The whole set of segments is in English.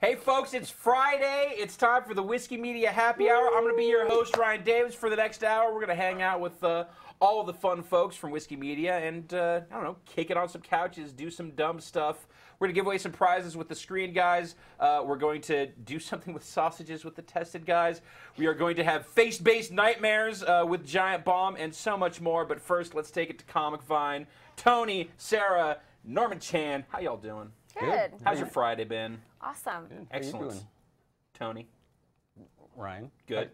Hey folks, it's Friday. It's time for the Whiskey Media Happy Hour. I'm going to be your host, Ryan Davis, for the next hour. We're going to hang out with all of the fun folks from Whiskey Media and, I don't know, kick it on some couches, do some dumb stuff. We're going to give away some prizes with the Screen guys. We're going to do something with sausages with the Tested guys. We are going to have face-based nightmares with Giant Bomb and so much more. But first, let's take it to Comic Vine. Tony, Sarah, Norman Chan, how y'all doing? Good. How's your Friday been? Awesome. Good. Excellent. Tony? Ryan? Good.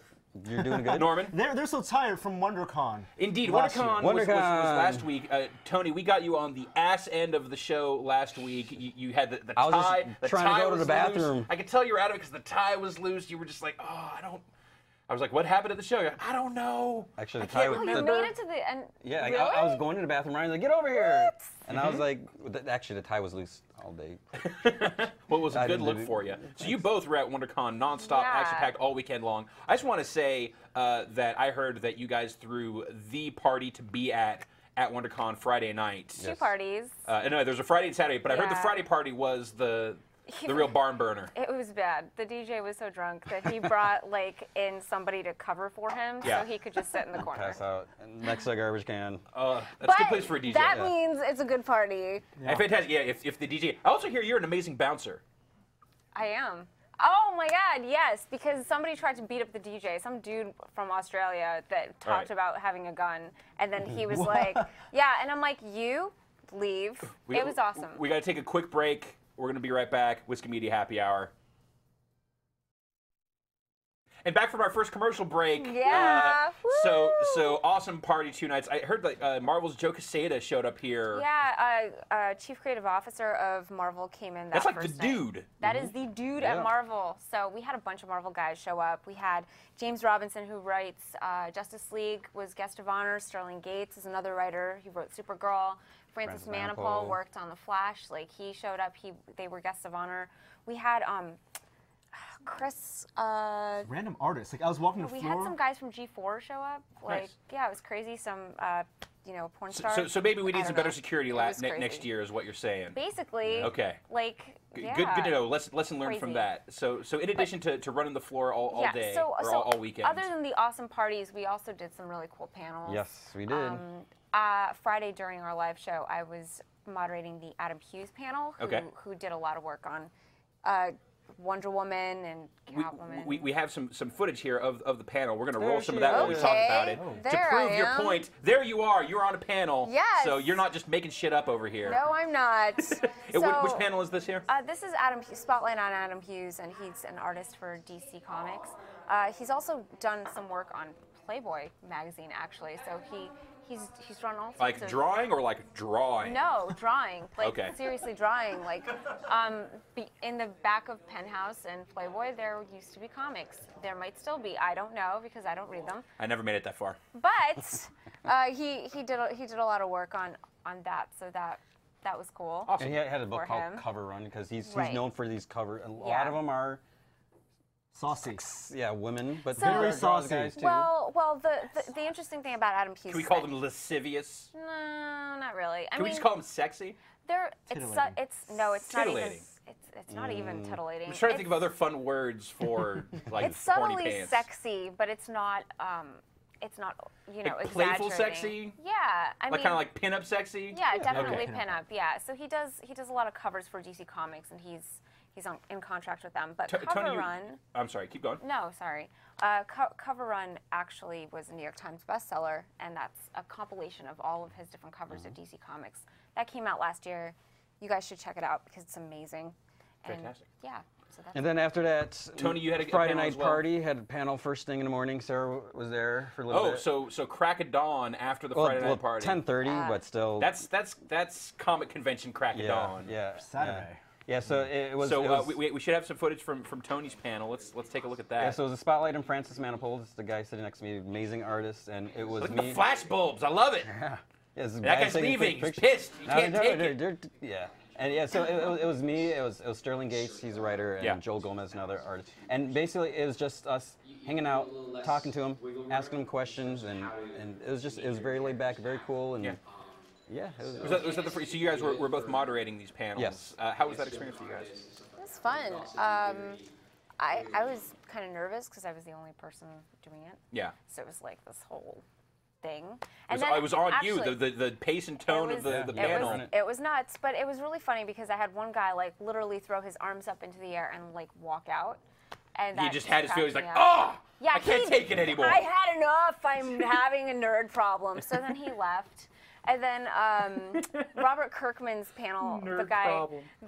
You're doing good? Norman? They're so tired from WonderCon. Indeed, last WonderCon was last week. Tony, we got you on the ass end of the show last week. You had the tie. I was just trying to go to the bathroom. Loose. I could tell you were out of it because the tie was loose. You were just like, oh, I was like, what happened at the show? You're like, I don't know. Actually, the I tie can't was... Oh, you remember. made it to the end. Yeah, really? I was going to the bathroom. Ryan's like, get over here. And I was like, actually, the tie was loose all day. Well, it was a good look for you. So you both were at WonderCon nonstop, action-packed all weekend long. I just want to say that I heard that you guys threw the party to be at WonderCon Friday night. Two parties. No, there's a Friday and Saturday, but I heard the Friday party was the real barn burner. It was bad. The DJ was so drunk that he brought in somebody to cover for him so he could just sit in the corner. Pass out next to a garbage can. That's a good place for a DJ. That means it's a good party. And fantastic. Yeah, if the DJ. I also hear you're an amazing bouncer. I am. Oh my God, yes, because somebody tried to beat up the DJ, some dude from Australia that talked about having a gun, and then he was like, yeah, and I'm like, you leave. It was awesome. We got to take a quick break. We're going to be right back. Whiskey Media Happy Hour. And back from our first commercial break. Yeah. So awesome party 2 nights. I heard that Marvel's Joe Quesada showed up here. Yeah, Chief Creative Officer of Marvel came in that That's like first the night. dude. That is the dude at Marvel. So we had a bunch of Marvel guys show up. We had James Robinson, who writes Justice League, was guest of honor. Sterling Gates is another writer. He wrote Supergirl. Francis Manapul worked on The Flash. He showed up. They were guests of honor. We had Chris. Random artists. I was walking the floor. We had some guys from G4 show up. Nice. Yeah, it was crazy. Some porn stars. So maybe we need some better know. security next year, is what you're saying. Basically. Okay. Yeah. Good to know. Lesson learned from that. So in addition to running the floor all day or all weekend. Other than the awesome parties, we also did some really cool panels. Yes, we did. Friday during our live show, I was moderating the Adam Hughes panel, who did a lot of work on Wonder Woman and Catwoman. We have some footage here of the panel. We're going to roll some of that while we talk about it. To prove your point, there you are. You're on a panel. Yes. So you're not just making shit up over here. No, I'm not. Which panel is this here? This is Adam Hughes, Spotlight on Adam Hughes, and he's an artist for DC Comics. He's also done some work on Playboy magazine, actually. So he's drawn all sorts like drawing or like drawing? No, drawing. Seriously drawing. In the back of Penthouse and Playboy, there used to be comics. There might still be. I don't know because I don't read them. I never made it that far. But he did a lot of work on that, so that was cool. Awesome. And he had a book called Cover Run because he's known for these covers. A lot of them are saucy. Yeah, women, but very saucy guys too. Well, the interesting thing about Adam Hughes. Can we call them lascivious? No, not really. Can we just call them sexy? It's not even. It's not even titillating. I'm trying to think of other fun words for it's horny subtly pants. Sexy, but it's not. It's not, playful exaggerating. Sexy. Yeah, I mean, kind of like pinup sexy. Yeah, definitely pinup. Yeah, so he does a lot of covers for DC Comics, and he's in contract with them. But Cover Run. I'm sorry. Keep going. No, sorry. Cover Run actually was a New York Times bestseller, and that's a compilation of all of his different covers of DC Comics. That came out last year. You guys should check it out because it's amazing. Fantastic. Yeah. So that's and then after that, Tony, you had a Friday panel night as well. party. Had a panel first thing in the morning. Sarah was there for a little bit. So crack of dawn after the Friday night party. 10:30, but still. That's comic convention crack of dawn. Yeah. Saturday. Yeah, so it was. So we should have some footage from Tony's panel. Let's take a look at that. Yeah, so it was a spotlight on Francis Manapul. This is the guy sitting next to me, amazing artist, and it was look me. At the flash bulbs, I love it. Yeah. That guy's leaving. He's pissed. You can't take it. Yeah. And yeah, so it was me. It was Sterling Gates. He's a writer, and Joel Gomez, another artist. And basically, it was just us hanging out, talking to him, asking him questions, and it was very laid back, very cool, and Yeah. Was that so you guys were both moderating these panels? Yes. How was that experience for you guys? It was fun. I was kind of nervous because I was the only person doing it. Yeah. So it was like this whole thing. And it was on you, the pace and tone of the panel. It was nuts, but it was really funny because I had one guy like literally throw his arms up into the air and like walk out. And he just had his feelings like, oh, yeah, I can't take it anymore. I had enough. I'm having a nerd problem. So then he left. And then Robert Kirkman's panel, the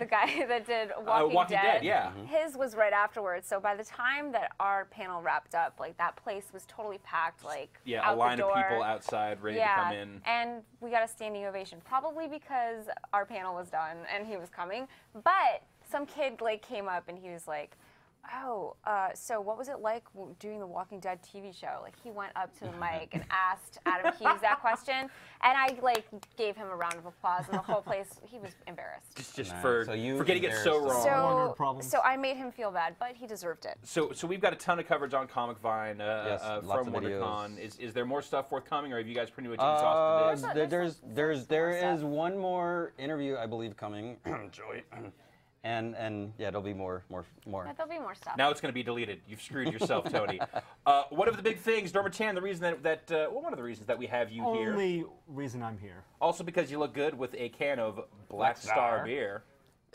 guy that did Walking Dead, yeah. His was right afterwards. So by the time that our panel wrapped up, like that place was totally packed, like a line of people outside ready to come in. And we got a standing ovation, probably because our panel was done and he was coming. But some kid like came up and he was like, oh, so what was it like doing the Walking Dead TV show? Like, he went up to the mic and asked Adam Hughes that question, and I, like, gave him a round of applause, and the whole place, he was embarrassed. Just for getting it so wrong. So I made him feel bad, but he deserved it. So we've got a ton of coverage on Comic Vine from WonderCon. Is there more stuff forthcoming, or have you guys pretty much exhausted it? There is one more interview, I believe, coming. Joy. And yeah, there'll be more. Yeah, there'll be more stuff. Now it's going to be deleted. You've screwed yourself, Tony. One of the big things, Norma Chan, the reason one of the reasons that we have you here. Only reason I'm here. Also because you look good with a can of Black Star beer.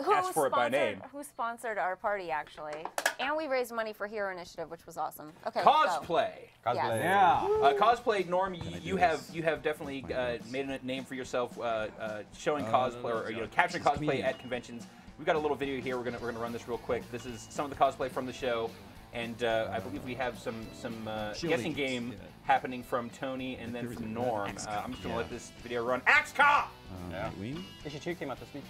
Ask for it by name. Who sponsored our party, actually? And we raised money for Hero Initiative, which was awesome. Okay. Cosplay. Yes. Yeah. Cosplay, Norm, you have definitely made a name for yourself showing cosplay or capturing cosplay at conventions. We've got a little video here. We're gonna run this real quick. This is some of the cosplay from the show, and I believe we have some guessing game happening from Tony and then from Norm. I'm just gonna let this video run. AxeCon! Issue 2 came out this week.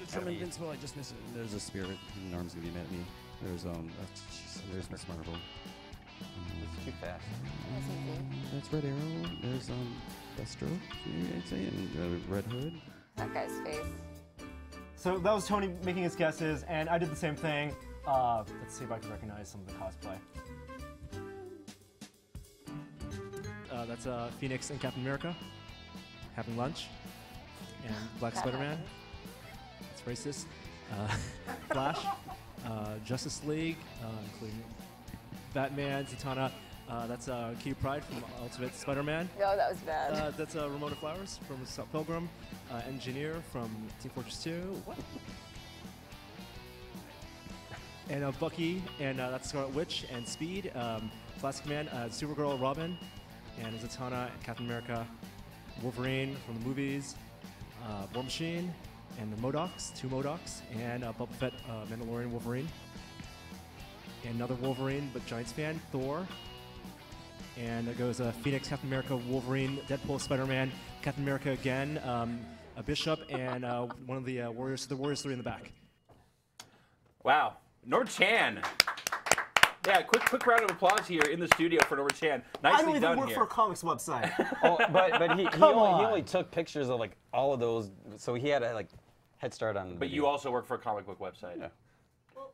From Invincible, I just missed it. There's a spirit. Norm's gonna be mad at me. There's Miss Marvel. It's too fast. That's Red Arrow. There's Deathstroke, I'd say, and Red Hood. That guy's face. So that was Tony making his guesses, and I did the same thing. Let's see if I can recognize some of the cosplay. That's Phoenix and Captain America having lunch, and Black Spider-Man. That's racist. Flash, Justice League, including Batman, Zatanna. That's Kitty Pryde from Ultimate Spider-Man. No, that was bad. That's Ramona Flowers from Scott Pilgrim. Engineer from Team Fortress 2. What? And Bucky, and that's Scarlet Witch, and Speed, Plastic Man, Supergirl, Robin, and Zatanna, Captain America, Wolverine from the movies, War Machine, and the MODOKs, 2 MODOKs, and Boba Fett, Mandalorian Wolverine, and another Wolverine, but Giants fan, Thor. And it goes Phoenix, Captain America, Wolverine, Deadpool, Spider-Man, Captain America again, a Bishop, and one of the Warriors 3 in the back. Wow. Norma Chan. Yeah, quick round of applause here in the studio for Norma Chan. Nicely I don't even done work here. for a comics website. but he only took pictures of like all of those, so he had a head start on. But you also work for a comic book website. Yeah.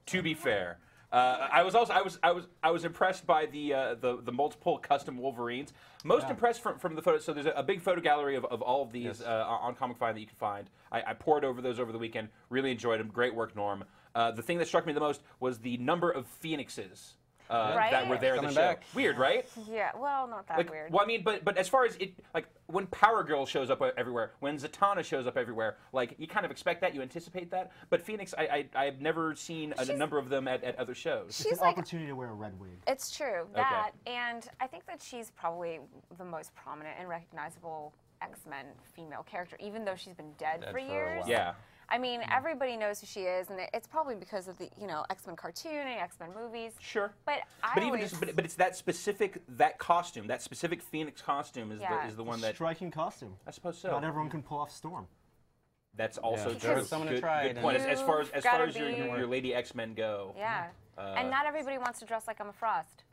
To be fair. I was impressed by the multiple custom Wolverines. Most impressed from the photos. So there's a big photo gallery of all of these on Comic Vine that you can find. I poured over those over the weekend. Really enjoyed them. Great work, Norm. The thing that struck me the most was the number of Phoenixes that were there at the show. Back. Weird, right? Yeah, well, not that weird. Well, I mean, but as far as it, like when Power Girl shows up everywhere, when Zatanna shows up everywhere, like you kind of expect that, you anticipate that. But Phoenix, I've never seen a number of them at other shows. It's an opportunity to wear a red wig. It's true, that, and I think that she's probably the most prominent and recognizable X-Men female character, even though she's been dead for years. Yeah. I mean, everybody knows who she is, and it's probably because of the X-Men cartoon and X-Men movies. Sure. But it's that specific costume, that specific Phoenix costume is the one that striking costume. I suppose so. Not everyone can pull off Storm. That's also true. Someone to try good point. As far as your Lady X-Men go. Yeah. And not everybody wants to dress like Emma Frost.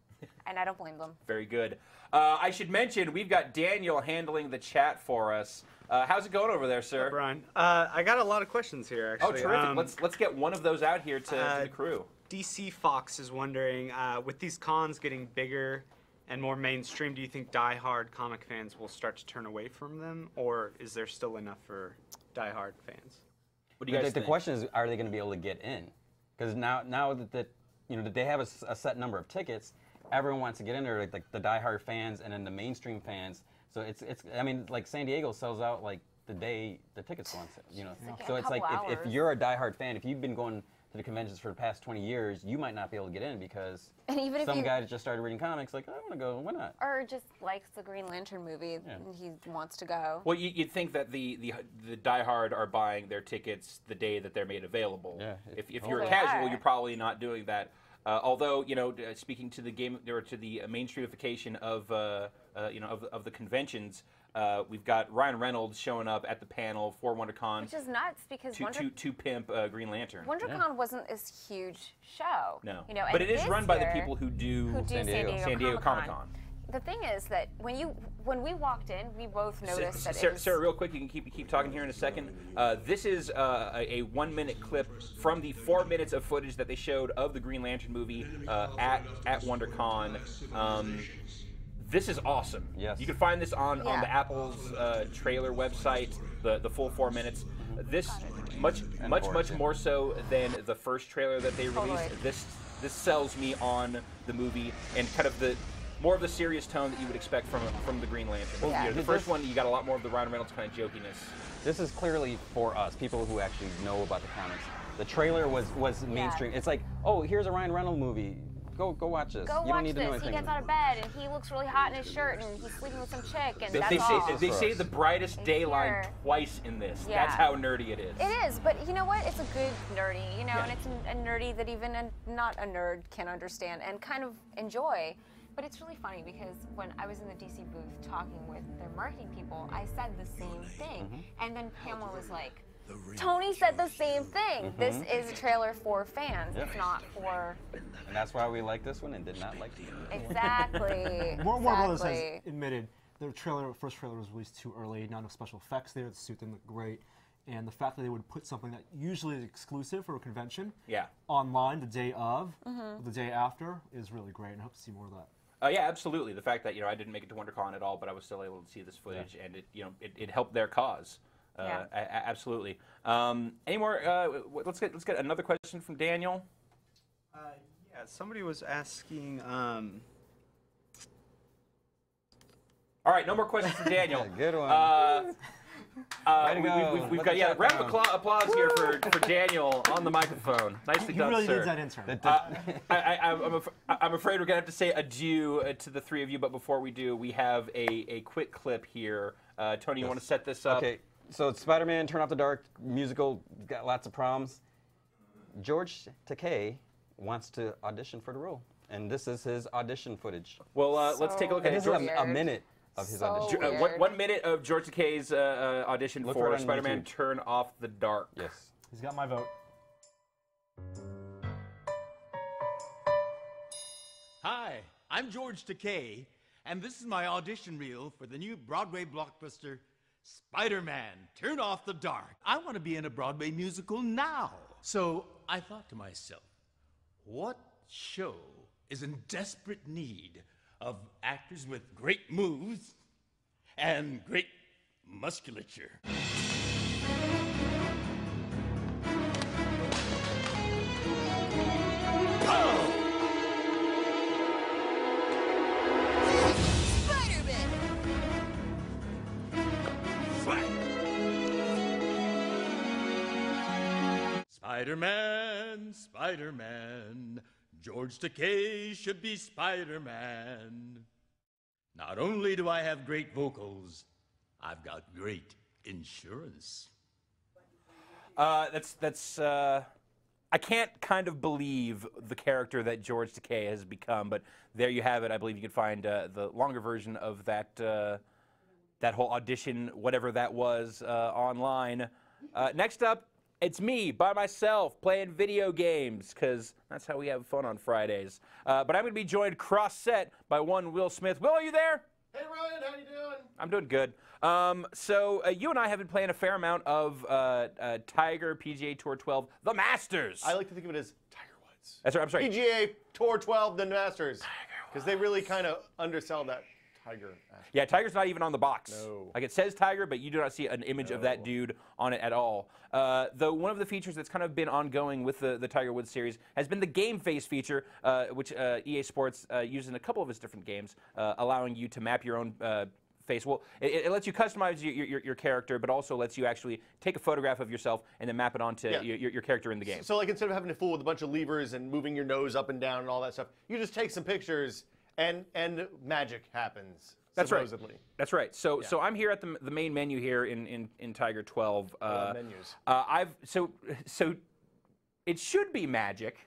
And I don't blame them. Very good. I should mention, we've got Daniel handling the chat for us. How's it going over there, sir? Hi, Brian. I got a lot of questions here, actually. Oh, terrific. Let's get one of those out here to the crew. DC Fox is wondering, with these cons getting bigger and more mainstream, do you think die-hard comic fans will start to turn away from them, or is there still enough for die-hard fans? What do you guys think? The question is, are they going to be able to get in? Because now that that they have a set number of tickets, everyone wants to get in there, like the die-hard fans and then the mainstream fans. So it's I mean, like San Diego sells out like the day the tickets go on sale, you know. So it's like if you're a die-hard fan, if you've been going to the conventions for the past 20 years, you might not be able to get in because some guy just started reading comics, like, I want to go, why not? Or just likes the Green Lantern movie and he wants to go. Well, you'd think that the diehard are buying their tickets the day that they're made available. Yeah. If you're a casual, you're probably not doing that. Although, speaking to the game or to the mainstreamification of of the conventions, we've got Ryan Reynolds showing up at the panel for WonderCon, which is nuts because to pimp Green Lantern. WonderCon wasn't this huge show. No, but it is run by the people who do San Diego Comic-Con. The thing is that when we walked in, we both noticed that Sarah, real quick, you can keep talking here in a second. This is a 1-minute clip from the 4 minutes of footage that they showed of the Green Lantern movie at WonderCon. This is awesome. Yes. You can find this on the Apple's trailer website, the full 4 minutes. This much more so than the first trailer that they released. This sells me on the movie and kind of more of the serious tone that you would expect from the Green Lantern. The first one, you got a lot more of the Ryan Reynolds kind of jokiness. This is clearly for us, people who actually know about the comics. The trailer was mainstream. It's like, oh, here's a Ryan Reynolds movie. Go watch this. Go you watch don't need this. To know anything. He gets out of bed and he looks really hot in his shirt and he's sleeping with some chick and they say the brightest dayline twice in this. Yeah. That's how nerdy it is. It is, but you know what? It's a good nerdy, and it's a nerdy that even not a nerd can understand and kind of enjoy. But it's really funny because when I was in the DC booth talking with their marketing people, I said the same thing. And then Pamela was like, Tony said the same thing. This is a trailer for fans. It's not for... And that's why we like this one and did not like the other one. Exactly. Warner Brothers has admitted their first trailer was released too early, not enough special effects there, the suit didn't look great. And the fact that they would put something that usually is exclusive for a convention online the day of, or the day after, is really great, and I hope to see more of that. Yeah, absolutely. The fact that I didn't make it to WonderCon at all, but I was still able to see this footage, and it helped their cause. Absolutely. Any more? Let's get another question from Daniel. Yeah, somebody was asking. All right, no more questions from Daniel. Good one. We've got a round of applause here for Daniel on the microphone. Nicely done, really sir. needs that intern. I'm afraid we're gonna have to say adieu to the three of you, but before we do, we have a quick clip here. Tony, you want to set this up? Okay. So it's Spider-Man Turn Off the Dark musical, got lots of problems. George Takei wants to audition for the role, and this is his audition footage. Well, let's take a look at it. This is a minute of his audition. 1 minute of George Takei's audition for Spider-Man Turn Off the Dark. Yes. He's got my vote. Hi, I'm George Takei, and this is my audition reel for the new Broadway blockbuster, Spider-Man, Turn Off the Dark. I want to be in a Broadway musical now. So I thought to myself, what show is in desperate need of actors with great moves and great musculature? Spider-Man, Spider-Man, George Takei should be Spider-Man. Not only do I have great vocals, I've got great insurance. I can't kind of believe the character that George Takei has become, but there you have it. I believe you can find the longer version of that that whole audition, whatever that was, online. Next up, it's me, by myself, playing video games, because that's how we have fun on Fridays. But I'm going to be joined cross-set by one Will Smith. Will, are you there? Hey, Ryan, how you doing? I'm doing good. So you and I have been playing a fair amount of Tiger PGA Tour 12, The Masters. I like to think of it as Tiger Woods. That's right, I'm sorry. PGA Tour 12, The Masters. Tiger Because they really kind of undersell that tiger aspect. Yeah, tiger's not even on the box. No. Like, it says tiger, but you do not see an image of that dude on it at all. Though one of the features that's kind of been ongoing with the Tiger Woods series has been the game face feature, which EA Sports uses in a couple of its different games, allowing you to map your own face. Well, it lets you customize your character, but also lets you actually take a photograph of yourself and then map it onto your character in the game. So, like, instead of having to fool with a bunch of levers and moving your nose up and down and all that stuff, you just take some pictures and magic happens. That's supposedly. right. That's right. So I'm here at the main menu here in Tiger 12. Menus. So it should be magic.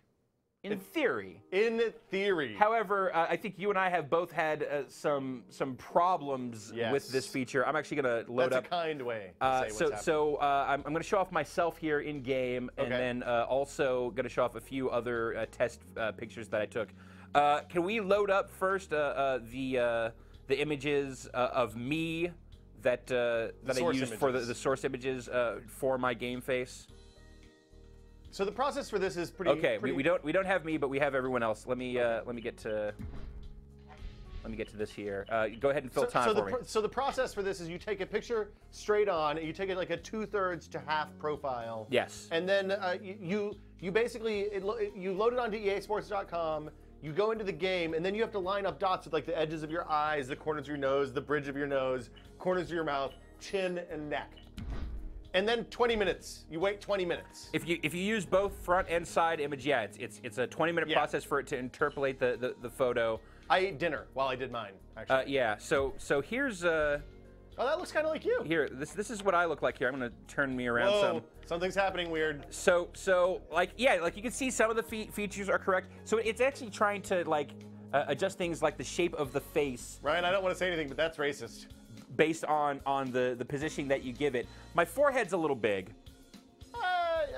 In theory. In theory. However, I think you and I have both had some problems with this feature. I'm actually going to load up. That's a kind way to say what's I'm going to show off myself here in game, and then also going to show off a few other test pictures that I took. Can we load up first the images of me that I used for the source images for my game face? So the process for this is pretty. Okay, we don't have me, but we have everyone else. Let me get to this here. Go ahead and fill time for me. So the process for this is you take a picture straight on, you take it like a 2/3 to half profile. Yes. And then you basically you load it onto EASports.com. You go into the game, and then you have to line up dots with like the edges of your eyes, the corners of your nose, the bridge of your nose, corners of your mouth, chin, and neck. And then 20 minutes. You wait 20 minutes. If you use both front and side image, yeah, it's a 20-minute process for it to interpolate the photo. I ate dinner while I did mine, actually. Yeah. So here's oh, that looks kind of like you. Here, this is what I look like here. I'm gonna turn me around some. Something's happening weird. So like you can see some of the features are correct. So it's actually trying to like adjust things like the shape of the face. Ryan, I don't want to say anything, but that's racist. Based on the positioning that you give it. My forehead's a little big.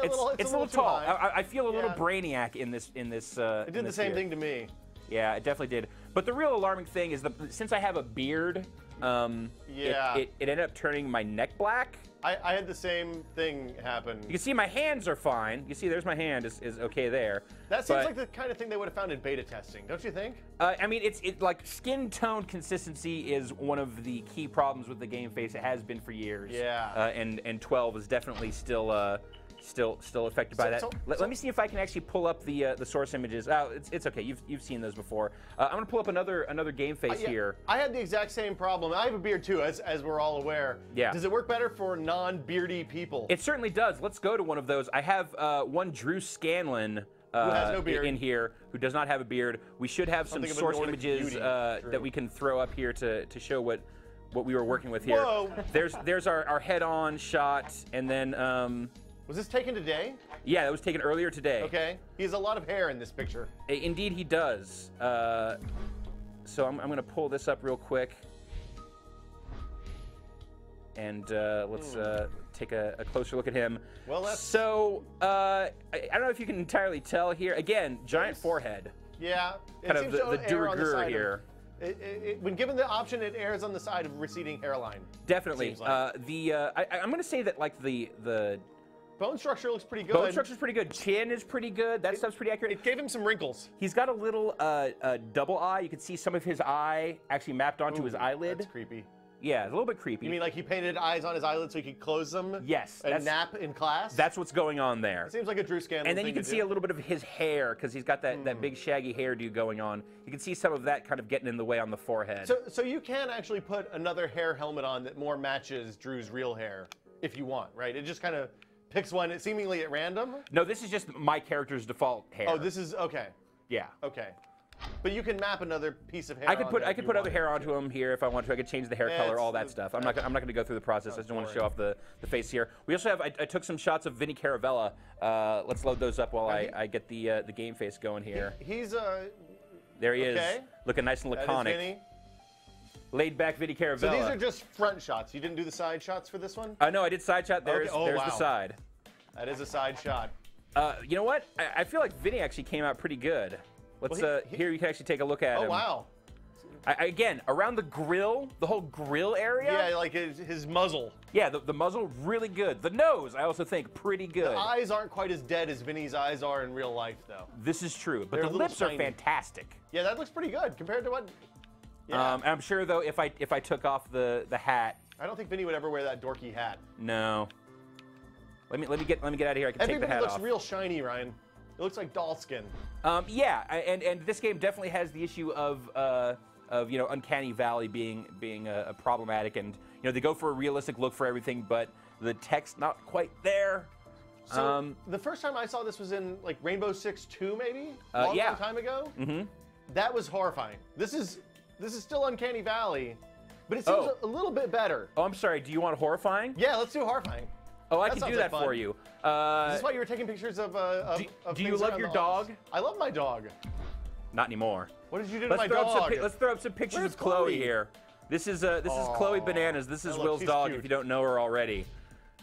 It's a little tall. I feel a little brainiac in this. It did the same thing to me. Yeah, it definitely did. But the real alarming thing is since I have a beard, it ended up turning my neck black. I had the same thing happen. You can see my hands are fine. You see, there's my hand is okay there. That seems like the kind of thing they would have found in beta testing, don't you think? I mean, it's like skin tone consistency is one of the key problems with the game face. It has been for years. Yeah. And 12 is definitely still affected by that. Let me see if I can actually pull up the source images. Oh, it's okay. You've seen those before. I'm gonna pull up another game face here. I had the exact same problem. I have a beard too, as we're all aware. Yeah. Does it work better for non-beardy people? It certainly does. Let's go to one of those. I have one Drew Scanlon. Who has no beard. In here, who does not have a beard. We should have some source images that we can throw up here to show what we were working with here. Whoa. There's our head-on shot, and then. Was this taken today? Yeah, that was taken earlier today. Okay. He has a lot of hair in this picture. Indeed, he does. So I'm going to pull this up real quick. And let's take a closer look at him. Well, that's... So, I don't know if you can entirely tell here. Again, giant forehead. Yeah. Kind of the de rigueur here. When given the option, it errs on the side of receding hairline. Definitely. Like. I'm going to say that like the bone structure looks pretty good. Bone structure's pretty good. Chin is pretty good. That stuff's pretty accurate. It gave him some wrinkles. He's got a little double eye. You can see some of his eye actually mapped onto his eyelid. That's creepy. Yeah, it's a little bit creepy. You mean like he painted eyes on his eyelids so he could close them? Yes. And nap in class? That's what's going on there. It seems like a Drew Scanlon And then you can see a little bit of his hair because he's got that big shaggy hairdo going on. You can see some of that kind of getting in the way on the forehead. So you can actually put another hair helmet on that more matches Drew's real hair if you want, right? It just kind of picks one seemingly at random? No, this is just my character's default hair. Oh, this is, okay. Yeah. Okay. But you can map another piece of hair. I could put other hair onto him here if I want to. I could change the hair color, all that stuff. I'm not going to go through the process. I just want to show off the face here. We also have. I took some shots of Vinny Caravella. Let's load those up while I get the game face going here. He's there he is, looking nice and laconic. That is Vinny. Laid back Vinny Caravella. So these are just front shots. You didn't do the side shots for this one? No, I did side shot. There's the side. That is a side shot. You know what? I feel like Vinny actually came out pretty good. Let's here you can actually take a look at him. Oh wow. Again, around the grill, the whole grill area. Yeah, like his muzzle. Yeah, the muzzle, really good. The nose, I also think, pretty good. The eyes aren't quite as dead as Vinny's eyes are in real life, though. This is true, but They're the lips are fantastic. Yeah, that looks pretty good compared to what. Yeah. I'm sure though, if I took off the hat. I don't think Vinny would ever wear that dorky hat. No. Let me get out of here. I can take the hat looks off. real shiny, Ryan. It looks like doll skin. Yeah, and this game definitely has the issue of Uncanny Valley being problematic, and they go for a realistic look for everything, but the text not quite there. So the first time I saw this was in like Rainbow Six 2, maybe long time ago. Mm-hmm. That was horrifying. This is still Uncanny Valley, but it seems a little bit better. Oh, I'm sorry. Do you want horrifying? Yeah, let's do horrifying. Oh, I can do that for you. Is this why you were taking pictures of do you love your dog? I love my dog. Not anymore. What did you do to my dog? Let's throw up some pictures of Chloe here. This is Chloe Bananas. This is Will's dog. Cute. If you don't know her already.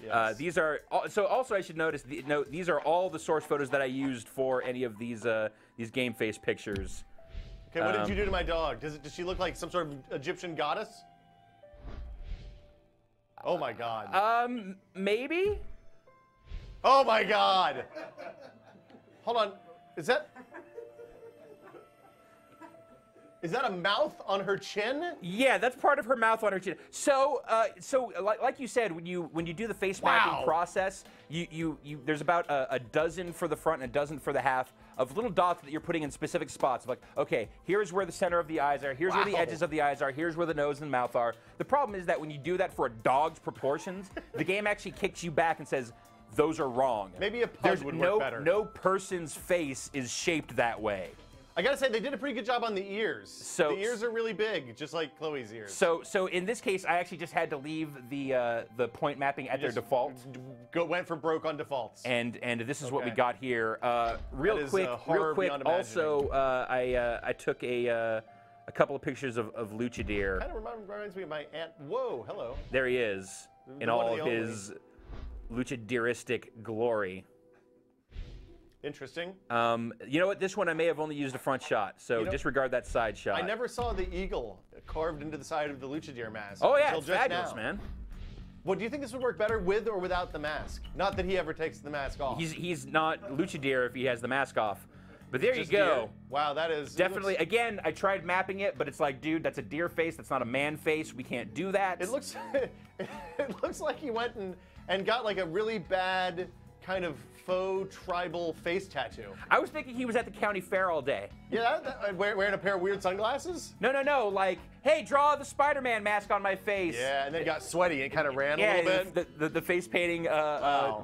Yes. These are also I should notice. These are all the source photos that I used for any of these game face pictures. Okay, what did you do to my dog? Does she look like some sort of Egyptian goddess? Oh my God. Maybe. Oh my God. Hold on. Is that a mouth on her chin? Yeah, that's part of her mouth on her chin. So like you said, when you do the face mapping process, there's about a dozen for the front and a dozen for the half of little dots that you're putting in specific spots. Like, okay, here's where the center of the eyes are. Here's where the edges of the eyes are. Here's where the nose and mouth are. The problem is that when you do that for a dog's proportions, the game actually kicks you back and says, those are wrong. Maybe a pug would work better. No person's face is shaped that way. I gotta say, they did a pretty good job on the ears. So the ears are really big, just like Chloe's ears. So in this case, I actually just had to leave the point mapping at their default. Went for broke on defaults. And this is what we got here. Real quick. Also, I took a couple of pictures of Luchadeer. Kind of reminds me of my aunt. Whoa, hello. There he is in all of his Luchadeeristic glory. Interesting. You know what? This one I may have only used a front shot, so disregard that side shot. I never saw the eagle carved into the side of the Luchadeer mask. Oh yeah, it's fabulous, man. Well, do you think this would work better with or without the mask? Not that he ever takes the mask off. He's not Luchadeer if he has the mask off. But there you go. Deer. Wow, that is definitely. Again, I tried mapping it, but it's like, dude, that's a deer face. That's not a man face. We can't do that. It looks like he went and got like a really bad kind of faux tribal face tattoo. I was thinking he was at the county fair all day. Yeah, wearing a pair of weird sunglasses? No. Like, hey, draw the Spider-Man mask on my face. Yeah, and then got sweaty and kind of ran a little bit. The face painting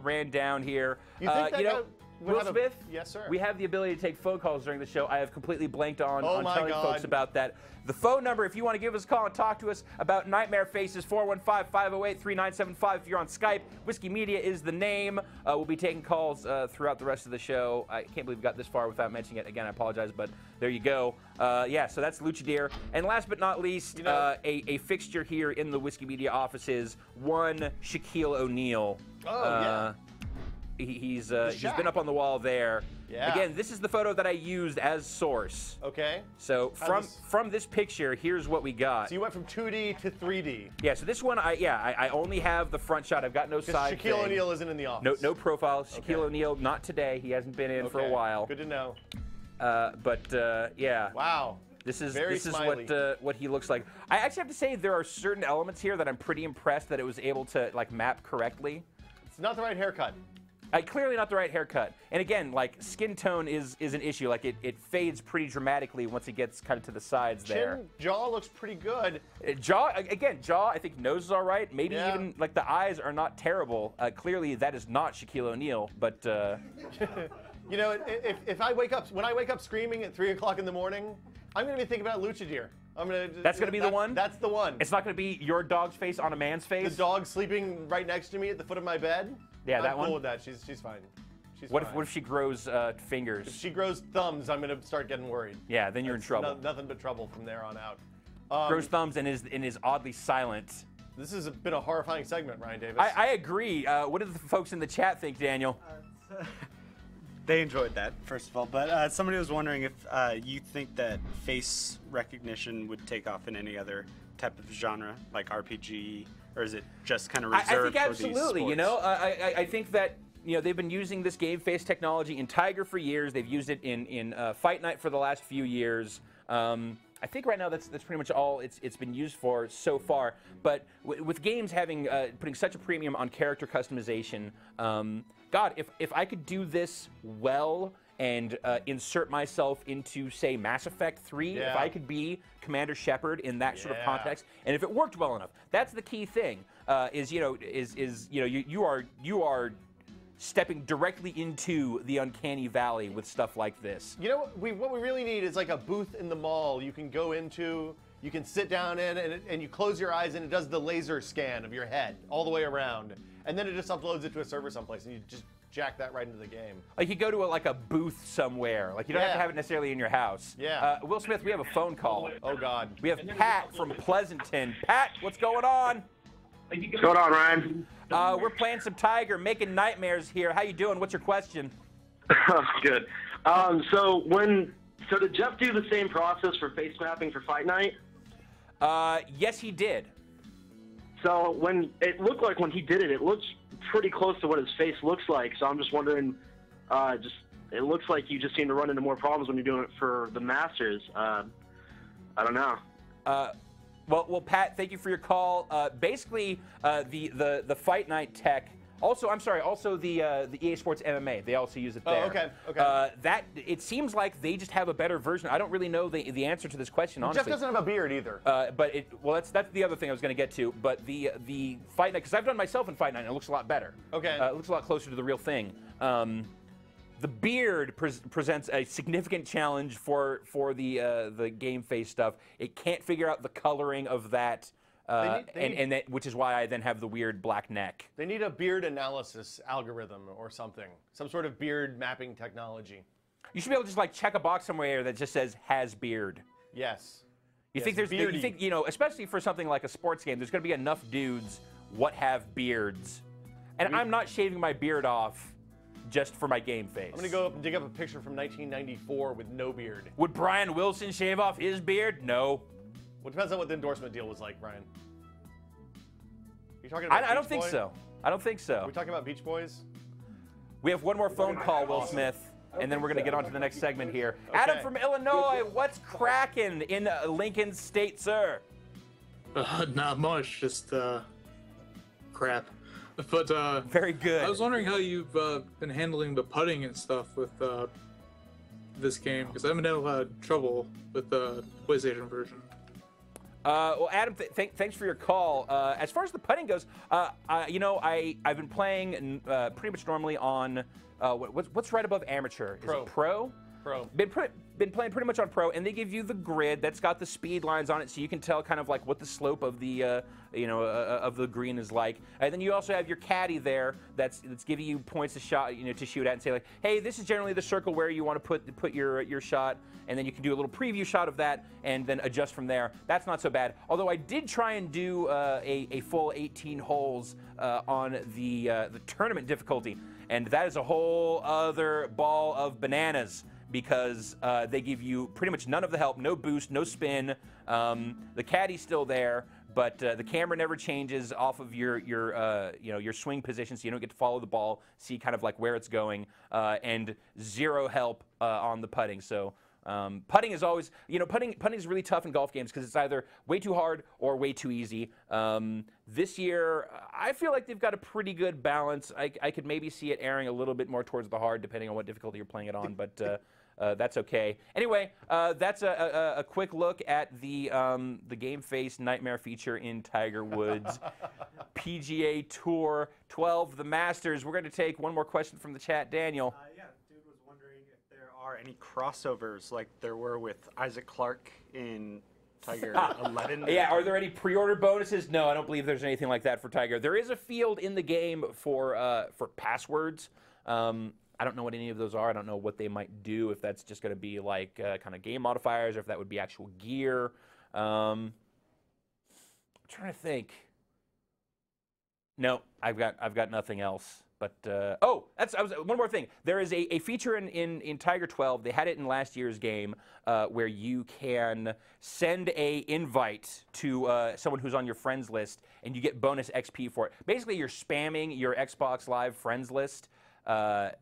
ran down here. You think that Will Smith? Yes, sir. We have the ability to take phone calls during the show. I have completely blanked on telling folks about that. The phone number, if you want to give us a call and talk to us about Nightmare Faces, 415-508-3975. If you're on Skype, Whiskey Media is the name. We'll be taking calls throughout the rest of the show. I can't believe we got this far without mentioning it. Again, I apologize, but there you go. Yeah, so that's Luchadeer. And last but not least, a fixture here in the Whiskey Media offices, one Shaquille O'Neal. Oh, yeah. He's been up on the wall there. Yeah. Again, this is the photo that I used as source. Okay. So from this picture, here's what we got. So you went from 2D to 3D. Yeah. So this one, I only have the front shot. I've got no side. Shaquille O'Neal isn't in the office. No profile. Shaquille O'Neal, not today. He hasn't been in for a while. Good to know. Yeah. Wow. This is what he looks like. I actually have to say there are certain elements here that I'm pretty impressed that it was able to like map correctly. It's not the right haircut. Clearly not the right haircut. And again, like skin tone is an issue. Like it fades pretty dramatically once it gets kind of to the sides there. Jaw looks pretty good. Jaw, I think nose is all right. Maybe even like the eyes are not terrible. Clearly that is not Shaquille O'Neal, but. You know, when I wake up screaming at 3 o'clock in the morning, I'm going to be thinking about Luchadeer. That's going to be the one? That's the one. It's not going to be your dog's face on a man's face? The dog sleeping right next to me at the foot of my bed? Yeah, that I'm one? cool with that. She's fine. What if she grows fingers? If she grows thumbs, I'm going to start getting worried. Yeah, then you're in trouble. Nothing but trouble from there on out. Grows thumbs and is oddly silent. This has been a horrifying segment, Ryan Davis. I agree. What do the folks in the chat think, Daniel? They enjoyed that, first of all. But somebody was wondering if you think that face recognition would take off in any other type of genre, like RPG, or is it just kind of reserved I think for absolutely. these You know, I think that they've been using this game face technology in Tiger for years. They've used it in Fight Night for the last few years. I think right now that's pretty much all it's been used for so far. But with games having putting such a premium on character customization, God, if I could do this well and insert myself into, say, Mass Effect 3, if I could be Commander Shepard in that sort of context, and if it worked well enough, that's the key thing. You are stepping directly into the uncanny valley with stuff like this. You know what we really need is like a booth in the mall you can go into, you can sit down in, and you close your eyes and it does the laser scan of your head all the way around, and then it just uploads it to a server someplace, and you just jack that right into the game. Like you go to a booth somewhere. Like you don't have to have it necessarily in your house. Yeah. Will Smith, we have a phone call. Oh God. We have Pat from Pleasanton. Pat, what's going on? What's going on, Ryan? We're playing some Tiger, making nightmares here. How you doing? What's your question? Good. So did Jeff do the same process for face mapping for Fight Night? Yes, he did. So when he did it, it looks pretty close to what his face looks like. So I'm just wondering, it looks like you just seem to run into more problems when you're doing it for the Masters. I don't know. Well, Pat, thank you for your call. Basically, the Fight Night tech. Also, the EA Sports MMA. They also use it there. Oh, okay. That it seems like they just have a better version. I don't really know the answer to this question, honestly. Jeff doesn't have a beard either. That's the other thing I was going to get to. But the Fight Night, because I've done myself in Fight Night, and it looks a lot better. Okay. It looks a lot closer to the real thing. The beard presents a significant challenge for the game face stuff. It can't figure out the coloring of that, which is why I then have the weird black neck. They need a beard analysis algorithm or something, some sort of beard mapping technology. You should be able to just like check a box somewhere that just says has beard. Yes. You think especially for something like a sports game, there's going to be enough dudes what have beards, and I'm not shaving my beard off just for my game face. I'm gonna go up and dig up a picture from 1994 with no beard. Would Brian Wilson shave off his beard? No. Well, it depends on what the endorsement deal was like, Brian. You talking about I don't think so. I don't think so. Are we talking about Beach Boys? We have one more phone call, Will Smith, and then we're gonna get on to the next segment here. Okay. Adam from Illinois, what's cracking in Lincoln State, sir? Not much, just crap. But very good. I was wondering how you've been handling the putting and stuff with this game, because I've been having a lot of trouble with the PlayStation version. Well, Adam, thanks for your call. As far as the putting goes, I've been playing pretty much normally on what's right above amateur. Is it pro? Pro. Been playing pretty much on pro, and they give you the grid that's got the speed lines on it, so you can tell kind of like what the slope of the of the green is like. And then you also have your caddy there that's giving you points to shoot at, and say like, hey, this is generally the circle where you want to put your shot, and then you can do a little preview shot of that, and then adjust from there. That's not so bad. Although I did try and do a full 18 holes on the tournament difficulty, and that is a whole other ball of bananas, because they give you pretty much none of the help, no boost, no spin. The caddy's still there, but the camera never changes off of your swing position, so you don't get to follow the ball, see kind of like where it's going, and zero help on the putting. So putting is always, putting is really tough in golf games because it's either way too hard or way too easy. This year, I feel like they've got a pretty good balance. I could maybe see it erring a little bit more towards the hard, depending on what difficulty you're playing it on, but that's okay. Anyway, that's a quick look at the Game Face Nightmare feature in Tiger Woods PGA Tour 12, the Masters. We're going to take one more question from the chat. Daniel. Yeah, dude was wondering if there are any crossovers like there were with Isaac Clarke in Tiger 11. Yeah, are there any pre-order bonuses? No, I don't believe there's anything like that for Tiger. There is a field in the game for passwords. I don't know what any of those are. I don't know what they might do, if that's just going to be like kind of game modifiers, or if that would be actual gear. I'm trying to think. No, I've got nothing else. But oh, one more thing. There is a feature in Tiger 12. They had it in last year's game where you can send a invite to someone who's on your friends list, and you get bonus XP for it. Basically, you're spamming your Xbox Live friends list.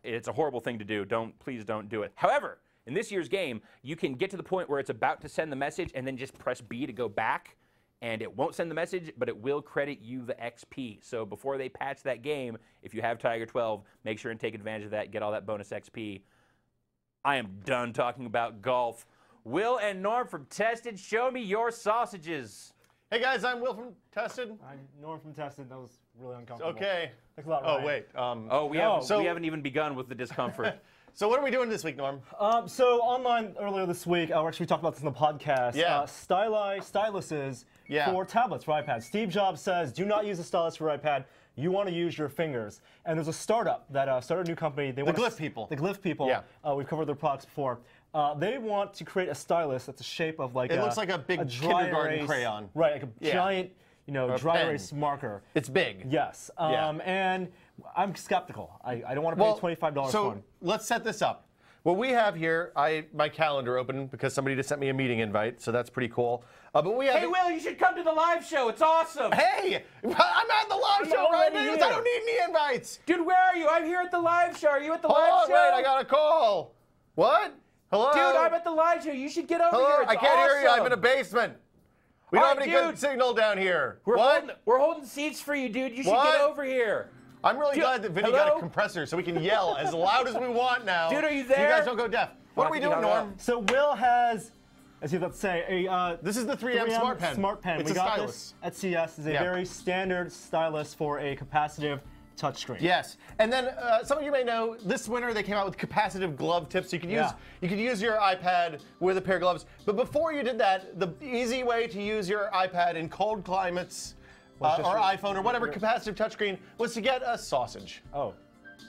It's a horrible thing to do. Please don't do it. However, in this year's game, you can get to the point where it's about to send the message, and then just press B to go back. And it won't send the message, but it will credit you the XP. So before they patch that game, if you have Tiger 12, make sure and take advantage of that, get all that bonus XP. I am done talking about golf. Will and Norm from Tested, show me your sausages. Hey guys, I'm Will from Tested. I'm Norm from Tested. That was really uncomfortable. Okay. Thanks a lot, Ryan. Oh, wait. We haven't even begun with the discomfort. So what are we doing this week, Norm? So online earlier this week, actually we talked about this in the podcast. Yeah. Styluses for tablets, for iPads. Steve Jobs says, do not use a stylus for iPad. You want to use your fingers. And there's a startup that started a new company. The Glyph people. The Glyph people. Yeah. We've covered their products before. They want to create a stylus that's the shape of like it looks like a big kindergarten crayon. Right, like a giant, dry erase marker. It's big. Yes. And I'm skeptical. I don't want to pay $25 for one. So let's set this up. What we have here, my calendar open because somebody just sent me a meeting invite, so that's pretty cool. But we have. Hey, Will, you should come to the live show. It's awesome. Hey, I'm at the live show right now. I don't need any invites. Dude, where are you? I'm here at the live show. Are you at the live show? Wait, I got a call. What? Hello? Dude, I'm at the live show. You should get over here. It's I can't hear you. I'm in a basement. We don't have any good signal down here. We're holding seats for you, dude. You should get over here. I'm really glad that Vinny got a compressor so we can yell as loud as we want now. Dude, are you there? So you guys don't go deaf. What are we doing, Norm? So Will has, as you about to say, this is the 3M Smart Pen. Smart Pen. It's we a got stylus. This at CS. It's a very standard stylus for a capacitive touchscreen. Yes, and then some of you may know this winter they came out with capacitive glove tips. You could use your iPad with a pair of gloves. But before you did that, the easy way to use your iPad in cold climates or iPhone or whatever capacitive touchscreen was to get a sausage. Oh.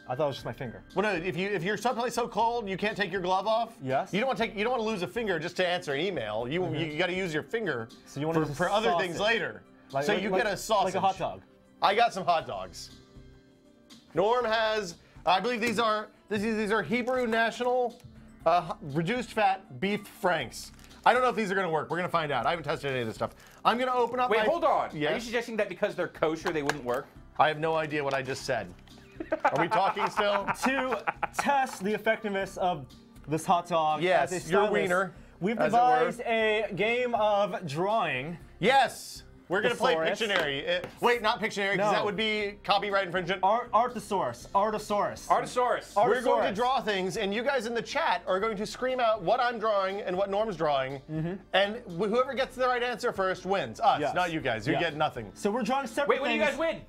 I thought it was just my finger. Well, no. If you're someplace so cold you can't take your glove off. Yes. You don't want to lose a finger just to answer an email. You got to use your finger for other things later. So you get a sausage. Like a hot dog. I got some hot dogs. Norm has, I believe these are Hebrew National reduced fat beef franks. I don't know if these are going to work. We're going to find out. I haven't tested any of this stuff. I'm going to open up. Wait, hold on. Yes? Are you suggesting that because they're kosher they wouldn't work? I have no idea what I just said. Are we talking still? To test the effectiveness of this hot dog as a stylus, your wiener. We've devised a game of drawing. Yes. We're going to play Pictionary. Wait, not Pictionary, because that would be copyright infringement. Artosaurus. We're going to draw things, and you guys in the chat are going to scream out what I'm drawing and what Norm's drawing. And whoever gets the right answer first wins. Us, not you guys. You get nothing. So we're drawing separate things. Wait, what do you guys win?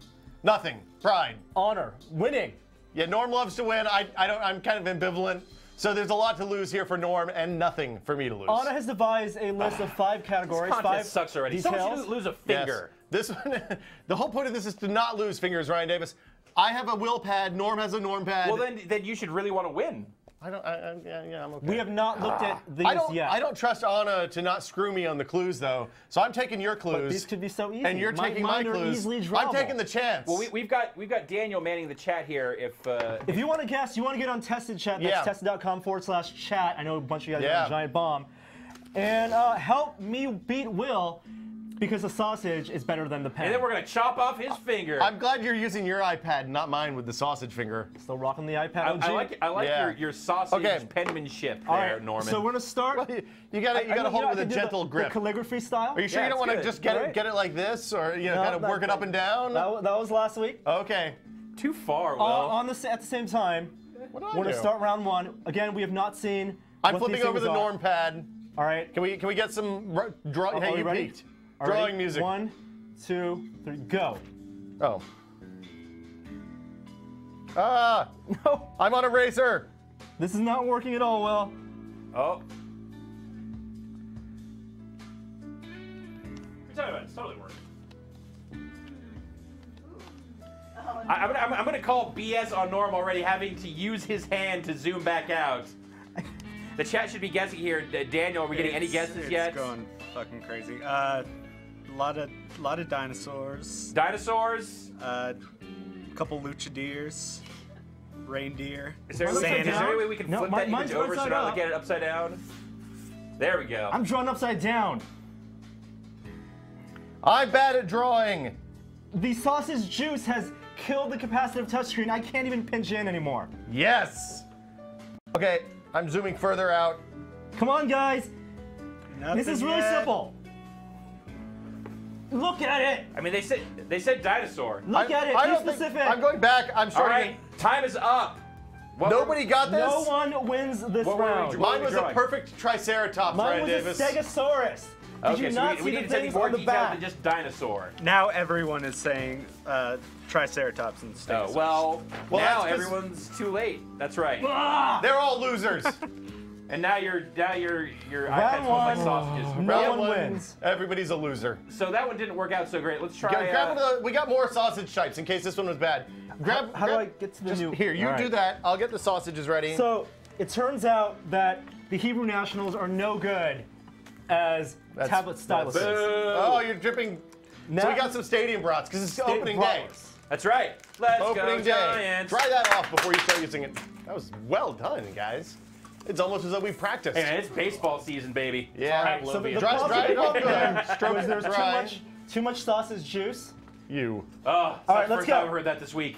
Nothing. Pride. Honor. Winning. Yeah, Norm loves to win. I'm kind of ambivalent. So there's a lot to lose here for Norm and nothing for me to lose. Anna has devised a list of 5 categories. This contest sucks already. Details. Someone should lose a finger. Yes. This one, the whole point of this is to not lose fingers, Ryan Davis. I have a will pad. Norm has a Norm pad. Well, then you should really want to win. I'm okay. We have not looked at these yet. I don't trust Anna to not screw me on the clues, though. So I'm taking your clues. But these could be so easy. And you're taking my clues. Easily I'm taking the chance. Well, we've got Daniel manning the chat here. If you want to guess, you want to get on Tested Chat. That's tested.com/chat. I know a bunch of you guys have a giant bomb. And help me beat Will. Because the sausage is better than the pen. And then we're going to chop off his finger. I'm glad you're using your iPad, not mine with the sausage finger. Still rocking the iPad. I like your sausage penmanship there, Norman. So we're going to start. Well, you got to hold it with a gentle grip. The calligraphy style. Are you sure you don't want to just get it like this, or kind of work it up and down? That was last week. Okay. Too far, Will. At the same time, we're going to start round 1. Again, we have not seen. I'm flipping over the Norm pad. All right. Can we get some draw? Hey, you peeked. Drawing music. 1, 2, 3, go. Oh. No. I'm on a racer. This is not working at all, Will. Oh. It's totally working. I'm gonna call BS on Norm already, having to use his hand to zoom back out. The chat should be guessing here. Daniel, are we getting any guesses yet? It's going fucking crazy. A lot of dinosaurs. Dinosaurs. couple luchadors, reindeer. Is there any way we can flip that image over so I look at it upside down? There we go. I'm drawn upside down. I'm bad at drawing. The sausage juice has killed the capacitive touchscreen. I can't even pinch in anymore. Yes. Okay, I'm zooming further out. Come on, guys. Nothing this is really yet. simple. Look at it. I mean, they said dinosaur. Look at it. Be specific. I'm going back. I'm starting. All right, time is up. Nobody got this? No one wins this round. Mine was a perfect Triceratops, Mine Ryan was Davis. a Stegosaurus. Did Okay, you so not we see need the to take things more on the detail back? than just dinosaur. Now everyone is saying Triceratops and Stegosaurus. Oh, well now that's 'cause- everyone's too late. That's right. They're all losers. And now your iPad Round smells like one. sausages. No Round one one, wins. Everybody's a loser. So that one didn't work out so great. Let's try. Grab one of the, we got more sausage types in case this one was bad. How do I get to the new? Here, you All do right. that. I'll get the sausages ready. So it turns out that the Hebrew Nationals are no good as tablet styluses. Oh, you're dripping. So we got some stadium brats because it's opening day. That's right. Let's Opening go day. Giants. Dry that off before you start using it. That was well done, guys. It's almost as though we practiced. Hey, man, it's baseball season, baby. Yeah. All right, so the dry it off good. Stroke was it there's dry. too much sausage juice. You. Oh, All right, let's first time go. I've heard that this week.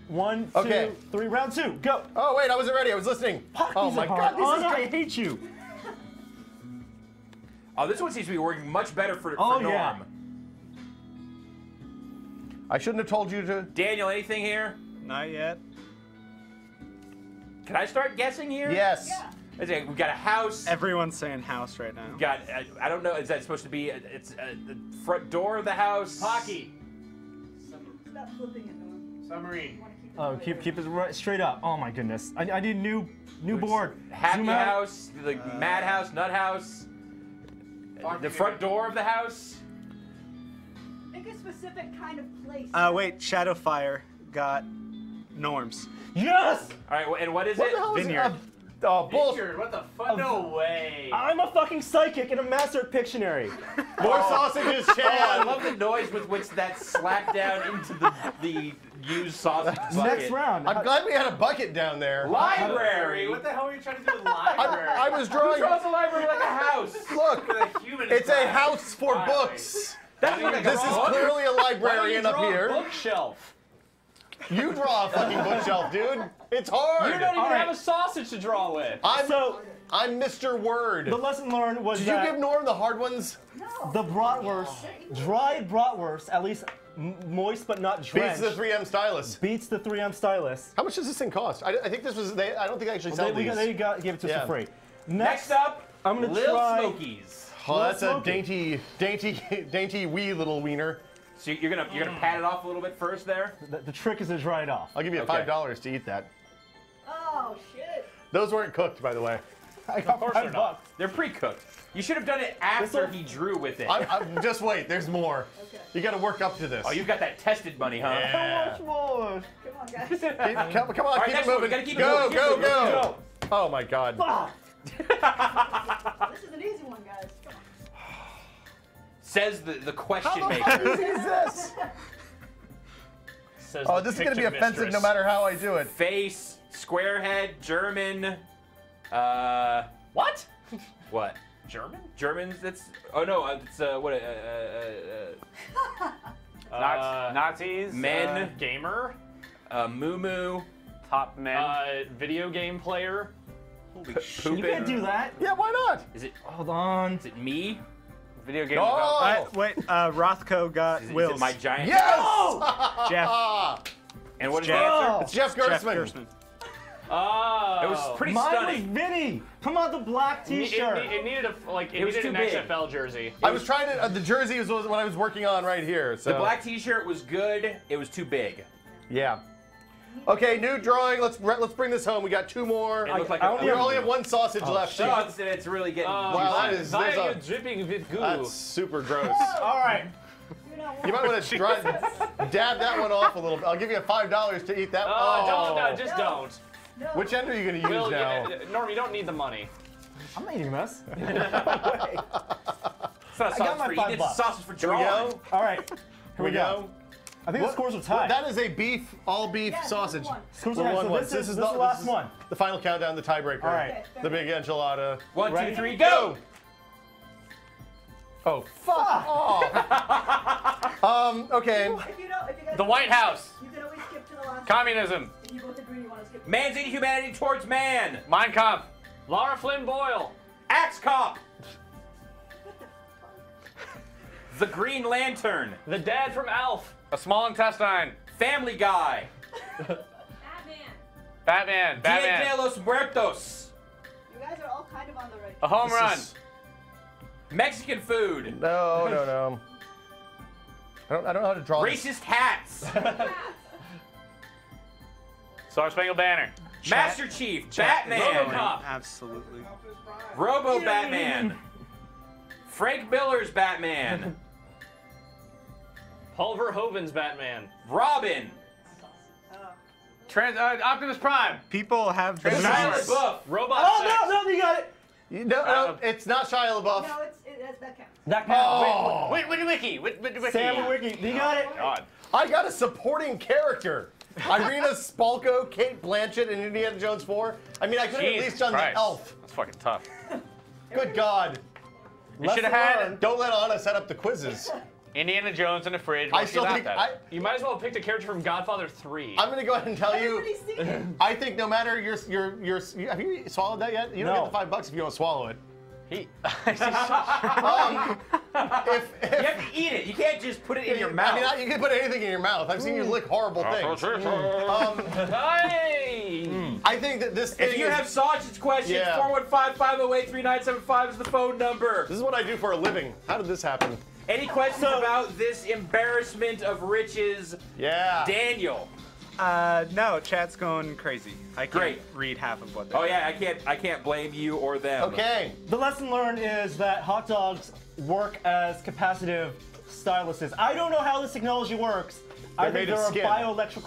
1, 2, Okay. 3, round 2, go. Oh wait, I wasn't ready. I was listening. Oh These my are hard. God, Oh, this no, is I great. hate you. Oh, this one seems to be working much better for Oh, Norm. yeah. I shouldn't have told you to. Daniel, anything here? Not yet. Can I start guessing here? Yes. We've got a house. Everyone's saying house right now. We've got, I don't know, is that supposed to be, it's the front door of the house? Pocky. Stop flipping it, Norm. Submarine. Oh, keep it right, straight up. Oh my goodness. I need new board. Happy Zoom out. house, the madhouse, nut house, the front door of the house. Pick a specific kind of place. Wait, Shadowfire got Norms. Yes! All right, and what is What it? the hell is Vineyard. Oh, bullshit. Vineyard, what the fuck? No way. I'm a fucking psychic in a master of Pictionary. More sausages, Oh, I Chad. love the noise with which that slapped down into the used sausage bucket. Next round. I'm glad we had a bucket down there. Library. What the hell are you trying to do with library? I was Who drawing. draws a library like a house? Look, With a human it's a inside. house for Alright. books. That's what This is clearly a librarian up here. Bookshelf. You draw a fucking bookshelf, dude. It's hard. You don't even Alright. have a sausage to draw with. I'm So Mr. Word. the lesson learned was Did you that give Norm the hard ones? the bratwurst, dried bratwurst, at least moist but not Beats drenched, the 3M stylus. beats the 3M stylus. How much does this thing cost? I think this was. I don't think they actually sell They these. gave it to us Yeah. for free. Next up, I'm gonna Lil try. Smokies. Oh, that's a Smoky. dainty wee little wiener. So you're gonna pat it off a little bit first there. The trick is to dry it off. I'll give you Okay. $5 to eat that. Oh, shit. Those weren't cooked, by the way. I got $5. They're pre-cooked. You should have done it after This'll- he drew with it. Just wait. There's more. Okay. You got to work up to this. Oh, you've got that tested money, huh? Yeah. How much more? Come on, guys. Come on, right, keep next it one. We moving. gotta keep it Go, moving. go, Keep it moving. go. Oh my God. Fuck. This is an easy one, guys. Come on. Says the question How the maker. fuck easy is this? Says Oh, the this is gonna be picture offensive mistress. no matter how I do it. Face, square head, German. What? What? German? Germans? That's. Oh no, it's what? Nazis. Men. Gamer. Moo moo. Top men. Video game player. Holy You can't do that. Yeah, why not? Is it? Hold on. Is it me? Video game Oh! Wait, Rothko got Is it Wills. my giant? Yes! Jeff. And what is Jeff. the answer? It's Jeff Jeff Gerstmann. Gerstmann. Oh. It was pretty Mine stunning. was Vinny. Come on, the black T-shirt. It needed a It was needed too an big. XFL jersey. I was trying to. The jersey was what I was working on right here. So. The black T-shirt was good. It was too big. Yeah. Okay, new drawing. Let's bring this home. We got two more. It looked like I We only have one sausage left. No, it's really getting. Wow, that is. Why there's are a- you dripping with goo? That's super gross. All right. You might want to dab that one off a little bit. I'll give you $5 to eat that. Don't. Just don't. No. Which end are you going to use Will, now? Norm, you don't need the money. I'm not eating this. It's not a I got sausage my for eating. It's a $5. sausage for Here we drawing. go. All right. Here we go. I think the scores are tied. That is a beef, all beef sausage. Scores are tied. So this is the last one. The final countdown, the tiebreaker. All right. The big enchilada. 1, 2, 3, go! Oh, fuck! Okay. The White House. You can always skip to the last Communism. If you both agree you want to skip. Man's inhumanity towards man. Mein Kampf. Laura Flynn Boyle. Axe Cop. The Green Lantern. The dad from Elf. A small intestine. Family Guy. Batman. Dia de los Muertos. You guys are all kind of on the right. A home run. Mexican food. No. I don't know how to draw Racist hats. Star Spangled Banner. Master Chief. Batman. RoboCop. Absolutely. Robo Batman. Frank Miller's Batman. Paul Verhoeven's Batman. Robin. Optimus Prime. People have the Shia LaBeouf. Robot Sex. No, you got it. No, it's not Shia LaBeouf. No, that counts. That counts. Oh. Wiki. Sam Wiki. You got it. God. I got a supporting character. Irina Spalko, Kate Blanchett in Indiana Jones 4. I mean, I could have at least done the elf. That's fucking tough. Good God. You should have had. Don't let Anna set up the quizzes. Indiana Jones in the fridge. I still think you might as well have picked a character from Godfather 3. I'm gonna go ahead and tell you. I think no matter your have you swallowed that yet? You don't get the $5 if you don't swallow it. You have to eat it. You can't just put it in your mouth. I mean, you can put anything in your mouth. I've seen you lick horrible things. I think that this thing if you have sausage questions, 415-508-3975 is the phone number. This is what I do for a living. How did this happen? Any questions about this embarrassment of riches? Yeah. Daniel. No, chat's going crazy. I can't read half of what they're Oh yeah, I can't blame you or them. Okay. The lesson learned is that hot dogs work as capacitive styluses. I don't know how this technology works. I think there are bioelectric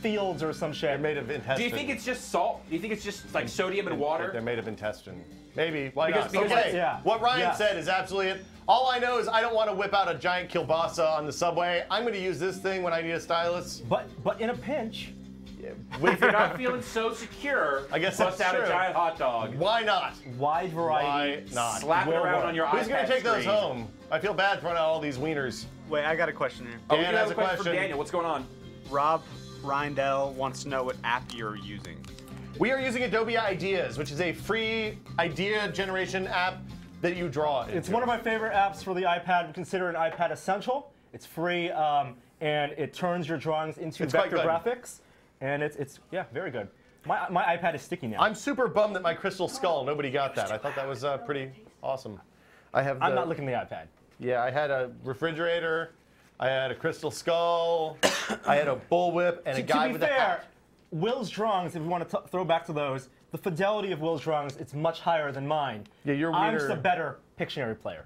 fields or some shit. They're made of intestine. Do you think it's just salt? Do you think it's just like sodium and water? They're made of intestine. Maybe. Why not? Because Okay. What Ryan said is absolutely it. All I know is I don't want to whip out a giant kielbasa on the subway. I'm going to use this thing when I need a stylus. But in a pinch. If you're not feeling so secure, I guess bust that's out true. a giant hot dog. Why not? Wide variety. Why not? Slap it around on your iPad Who's going to take those screen. home? I feel bad throwing out all these wieners. Wait, I got a question here. Oh, we Dan do have has a a question from question. Daniel. What's going on? Rob Reindell wants to know what app you're using. We are using Adobe Ideas, which is a free idea generation app that you draw into. It's one of my favorite apps for the iPad. We consider it an iPad essential. It's free, and it turns your drawings into vector graphics. And it's very good. My iPad is sticky now. I'm super bummed that my crystal skull, nobody got that. I thought that was pretty awesome. I'm not looking at the iPad. Yeah, I had a refrigerator, I had a crystal skull, I had a bullwhip, and a guy with a hat. Will's drawings, if you want to throw back to those, the fidelity of Will's drawings, it's much higher than mine. Yeah, I'm just a better Pictionary player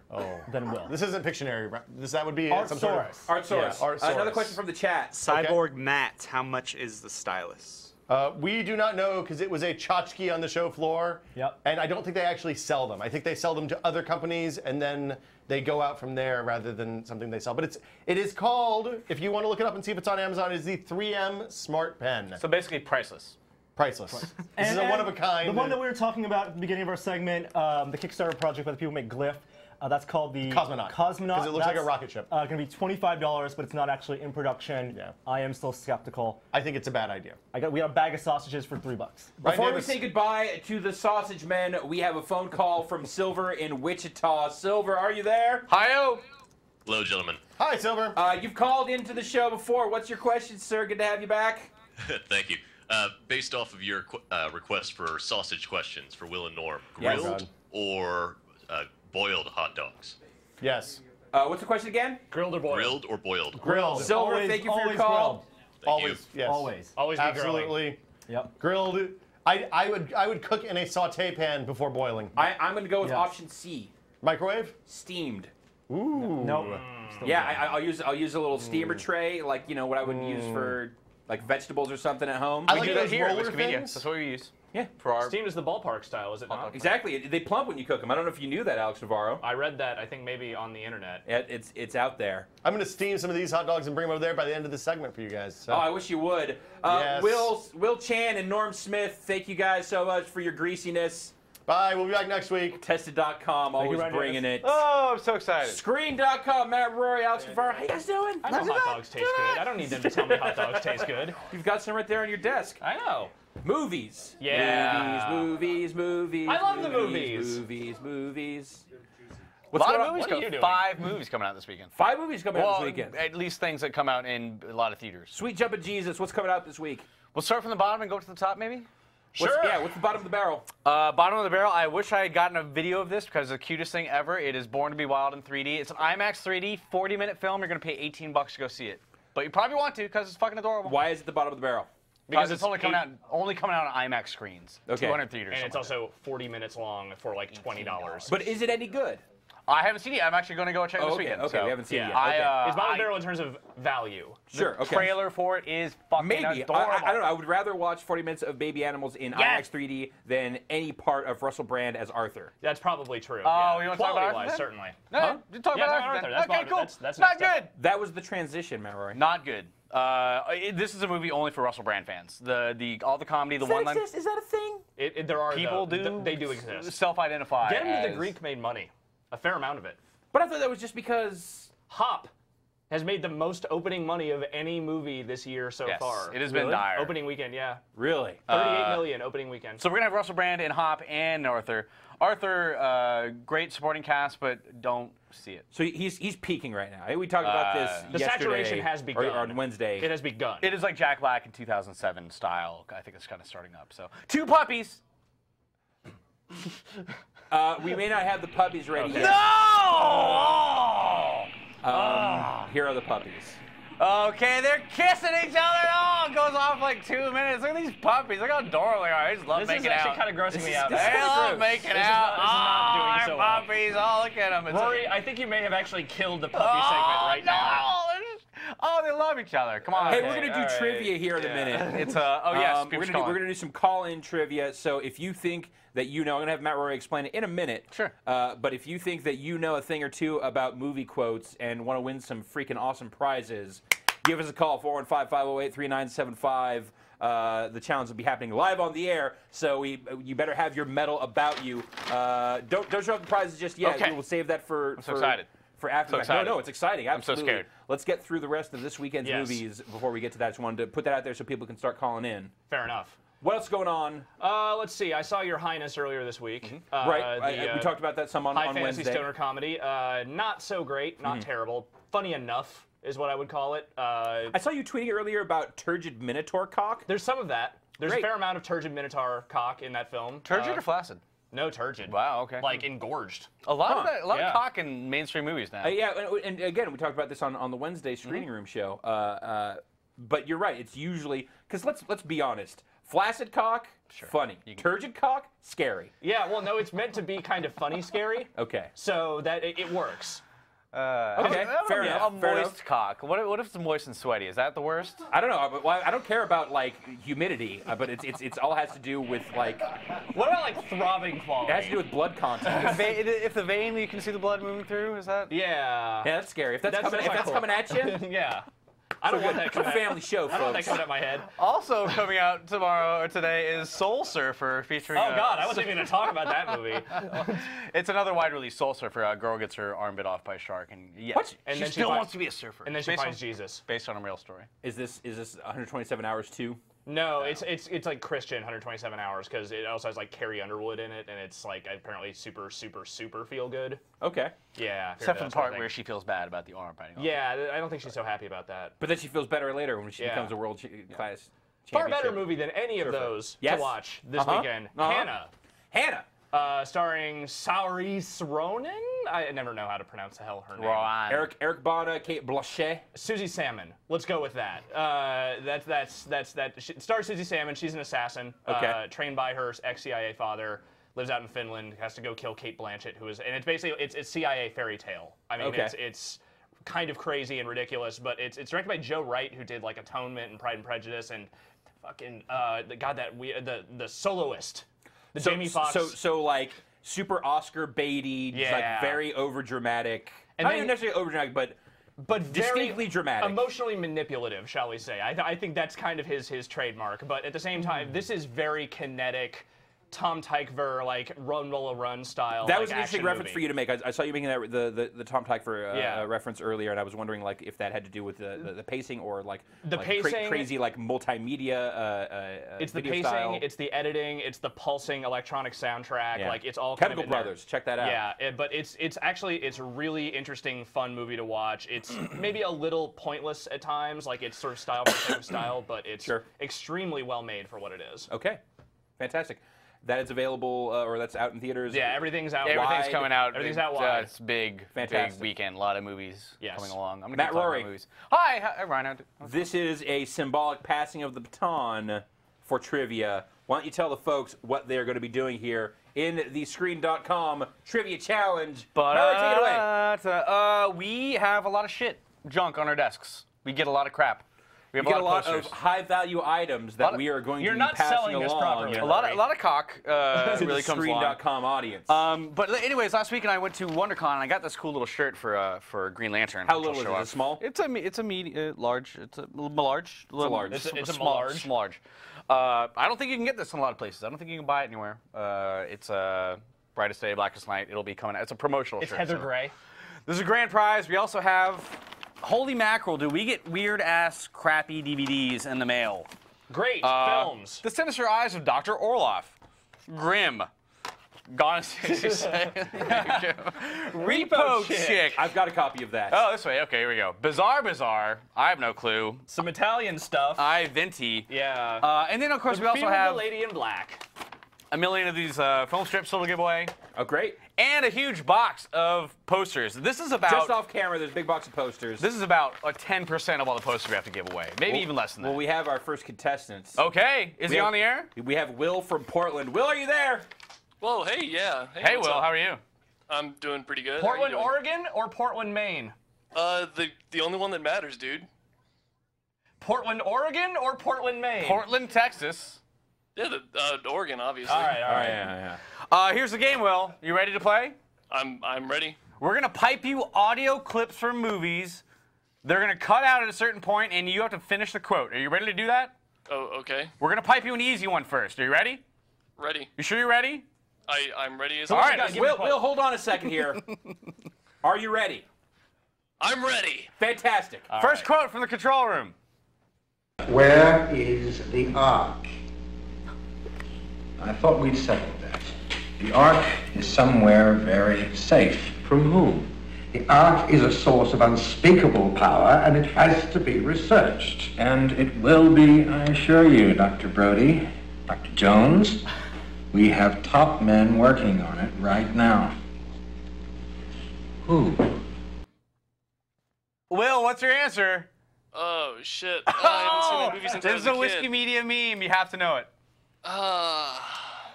than Will. This isn't Pictionary. That would be some Artsaurus. sort of... Artsaurus. Yeah, Artsaurus. Another question from the chat. Cyborg Matt, how much is the stylus? We do not know because it was a tchotchke on the show floor. Yep. And I don't think they actually sell them. I think they sell them to other companies and then they go out from there rather than something they sell. But it is called, if you want to look it up and see if it's on Amazon, it is the 3M Smart Pen. So basically priceless. Priceless. This is a one of a kind. The one that we were talking about at the beginning of our segment, the Kickstarter project by the people who make Glyph, that's called the Cosmonaut. Because it looks like a rocket ship. Going to be $25, but it's not actually in production. Yeah. I am still skeptical. I think it's a bad idea. We got a bag of sausages for $3. Before we say goodbye to the sausage men, we have a phone call from Silver in Wichita. Silver, are you there? Hi-yo. Hello, gentlemen. Hi, Silver. You've called into the show before. What's your question, sir? Good to have you back. Thank you. Based off of your request for sausage questions for Will and Norm, Yes. grilled or boiled hot dogs? Yes. What's the question again? Grilled or boiled? Grilled or boiled? Grilled. Silver, Always- thank you for your always call. Always. Yes. Always. Always be grilling. Absolutely. Yep. Grilled. I would cook in a saute pan before boiling. I'm going to go with Yes. option C. Microwave? Steamed. Ooh. Nope. Yeah, I'll use a little steamer tray, like what I would use for like vegetables or something at home. I We like do that those here at roller Wikimedia. things. That's what we use. Yeah. For our steamed is the ballpark style, is it not? Exactly. They plump when you cook them. I don't know if you knew that, Alex Navarro. I read that, I think maybe on the internet. It's out there. I'm going to steam some of these hot dogs and bring them over there by the end of the segment for you guys. So. Oh, I wish you would. Yes. Will Chan and Norm Smith, thank you guys so much for your greasiness. Bye. We'll be back next week. Tested.com, always bringing it. Oh, I'm so excited. Screen.com, Matt Rory, Alex Navarro. How you guys doing? I know hot dogs taste good. I don't need them to tell me hot dogs taste good. You've got some right there on your desk. I know. Movies. Yeah. Movies. I love the movies. Movies. A lot of movies 5 movies coming out this weekend. 5 movies coming out this weekend. At least things that come out in a lot of theaters. Sweet Jumpin' Jesus, what's coming out this week? We'll start from the bottom and go to the top, maybe? Sure. What's the bottom of the barrel? Bottom of the barrel, I wish I had gotten a video of this because it's the cutest thing ever. It is Born to be Wild in 3D. It's an IMAX 3D, 40-minute film. You're going to pay $18 to go see it. But you probably want to because it's fucking adorable. Why is it the bottom of the barrel? Because it's only coming out on IMAX screens. Okay. 200 theaters. And it's also 40 minutes long for like $20. But is it any good? I haven't seen it yet. I'm actually going to go check it this weekend. Okay, so. we haven't seen it yet. It's bottom of the barrel in terms of value. Sure, The trailer for it is fucking adorable. I don't know. I would rather watch 40 minutes of baby animals in IMAX 3D than any part of Russell Brand as Arthur. That's probably true. Oh, you want to talk about Arthur? Then? Certainly. No, you talk about Arthur. Then. Okay, cool. That's not good. That was the transition, Matt Roy. Not good. This is a movie only for Russell Brand fans. All the comedy, the one line. Is that a thing? There are people they do exist. Self-identify. Get into the Greek made money, a fair amount of it. But I thought that was just because Hop has made the most opening money of any movie this year so far. It has been dire. Opening weekend, yeah. Really? 38 million opening weekend. So we're gonna have Russell Brand and Hop and Arthur. Arthur, great supporting cast, but don't see it. So he's peaking right now. We talked about this The yesterday, saturation has begun. or on Wednesday. It has begun. It is like Jack Black in 2007 style. I think it's kind of starting up. So 2 puppies. We may not have the puppies ready yet. No! Here are the puppies. Okay, they're kissing each other. Oh, it goes off like 2 minutes. Look at these puppies. Look how adorable they are. I just love making out. This is actually kind of grossing me out. They love making out. This is not doing so well. Puppies. Oh, look at them. Rory, I think you may have actually killed the puppy segment right now. Oh, they love each other. Come on. Hey, we're gonna do trivia here in a minute. It's yes. We're gonna do some call-in trivia. So if you think that I'm gonna have Matt Rory explain it in a minute. Sure. But if you think that you know a thing or two about movie quotes and want to win some freaking awesome prizes, give us a call, 415-508-3975. The challenge will be happening live on the air, so you better have your medal about you. Don't show up the prizes just yet. Okay. We'll save that for. I'm so excited. For after the fact. No, it's exciting. Absolutely. I'm so scared. Let's get through the rest of this weekend's movies before we get to that. I just wanted to put that out there so people can start calling in. Fair enough. What else is going on? Let's see. I saw Your Highness earlier this week. Right. We talked about that some on Wednesday. High Wednesday. fantasy stoner comedy. Not so great. Not terrible. Funny enough is what I would call it. I saw you tweeting earlier about turgid minotaur cock. There's some of that. There's a fair amount of turgid minotaur cock in that film. Turgid or flaccid? No, turgid. Wow, okay. Like engorged. A lot of cock in mainstream movies now. And again, we talked about this on the Wednesday screening room show. But you're right. It's usually because let's be honest. Flaccid cock, funny. Turgid cock, scary. Yeah, well, no, it's meant to be kind of funny, scary. Okay. So that it works. Okay, fair enough. A moist cock. What if it's moist and sweaty? Is that the worst? I don't know, but I don't care about like humidity, but it's all has to do with like. What about like throbbing quality? It has to do with blood content. If the vein you can see the blood moving through, is that? Yeah. Yeah, that's scary. If that's coming at you. Yeah. I don't want that coming at family show, folks. I don't want that coming at my head. Also coming out tomorrow or today is Soul Surfer featuring. Oh God, I wasn't even going to talk about that movie. It's another wide release. Soul Surfer. A girl gets her arm bit off by a shark, and and she then still wants to be a surfer. And then she finds Jesus. Based on a real story. Is this 127 hours too? No, it's like Christian 127 hours because it also has like Carrie Underwood in it, and it's like apparently super feel good. Okay. Yeah. Except for the part where she feels bad about the arm biting off. Yeah, I don't think she's so happy about that. But then she feels better later when she becomes a world class. Far better movie than any of those to watch this weekend. Hannah. Starring Saoirse Ronan. I never know how to pronounce the hell her name. Eric Bana, Kate Blanchet, Susie Salmon. Let's go with that. That's that. Stars Susie Salmon. She's an assassin. Trained by her ex-CIA father. Lives out in Finland. Has to go kill Kate Blanchett, and it's basically it's CIA fairy tale. I mean, it's kind of crazy and ridiculous, but it's directed by Joe Wright, who did like Atonement and Pride and Prejudice, and fucking the soloist, Jamie Foxx. So like super Oscar baity, like very overdramatic. And not even necessarily overdramatic, but distinctly dramatic, emotionally manipulative, shall we say? I think that's kind of his trademark. But at the same time, this is very kinetic. Tom Tykwer, like Run Lola Run style. That was an interesting reference for you to make. I saw you making that the Tom Tykwer reference earlier, and I was wondering like if that had to do with the pacing or like the pacing, crazy like multimedia. It's the video pacing, style. it's the editing, it's the pulsing electronic soundtrack. Yeah. Like it's all Chemical kind of Brothers. Check that out. Yeah, but it's a really interesting, fun movie to watch. It's maybe a little pointless at times, like it's sort of style for the sake of style, but it's extremely well made for what it is. Okay, fantastic. That is available, or that's out in theaters. Yeah, everything's out. Everything's coming out. Everything's out wide. It's big, Fantastic. big weekend. A lot of movies coming along. I'm gonna Matt keep talking Rory. about movies. Hi, Ryan. This is a symbolic passing of the baton for trivia. Why don't you tell the folks what they're going to be doing here in the Screen.com Trivia Challenge? Howard, take it away. We have a lot of shit, junk on our desks. We get a lot of crap. We get a lot of high-value items that we are going to be passing along. A lot of cock to really the comes Screen.com audience. But anyways, last weekend I went to WonderCon and I got this cool little shirt for Green Lantern. How little is it? Is it small? It's a medium, large. It's a large. It's a small, large. I don't think you can get this in a lot of places. I don't think you can buy it anywhere. It's Brightest Day, Blackest Night. It'll be coming out. It's a promotional shirt. It's Heather Gray. This is a grand prize. We also have. Holy mackerel, do we get weird-ass, crappy DVDs in the mail. Great films. The Sinister Eyes of Dr. Orloff. Grim. Gone as soon as you say. Repo Chick. I've got a copy of that. Oh, this way. Okay, here we go. Bizarre. I have no clue. Some Italian stuff. Venti. Yeah. And then, of course, we also Fear have the Lady in Black. a million of these film strips still to give away. Oh, great. And a huge box of posters. This is about... Just off camera, there's a big box of posters. This is about 10% of all the posters we have to give away. Maybe even less than that. Well, we have our first contestants. Okay. Is he on the air? We have Will from Portland. Will, are you there? Whoa, hey, yeah. Hey Will, how are you? I'm doing pretty good. Portland, Oregon, or Portland, Maine? The only one that matters, dude. Portland, Oregon, or Portland, Maine? Portland, Texas. Yeah, Oregon, obviously. All right. Yeah. Here's the game, Will. You ready to play? I'm ready. We're gonna pipe you audio clips from movies. They're gonna cut out at a certain point, and you have to finish the quote. Are you ready to do that? Oh, okay. We're gonna pipe you an easy one first. Are you ready? Ready. You sure you're ready? I'm ready as All right. Will, hold on a second here. Are you ready? I'm ready. Fantastic. First quote from the control room. Where is the Ark? I thought we'd settled that. The Ark is somewhere very safe. From whom? The Ark is a source of unspeakable power, and it has to be researched. And it will be, I assure you, Dr. Brody. Dr. Jones, we have top men working on it right now. Who? Will, what's your answer? Oh, shit. I haven't seen that movie since I This was is a a Whiskey kid. Media meme. You have to know it.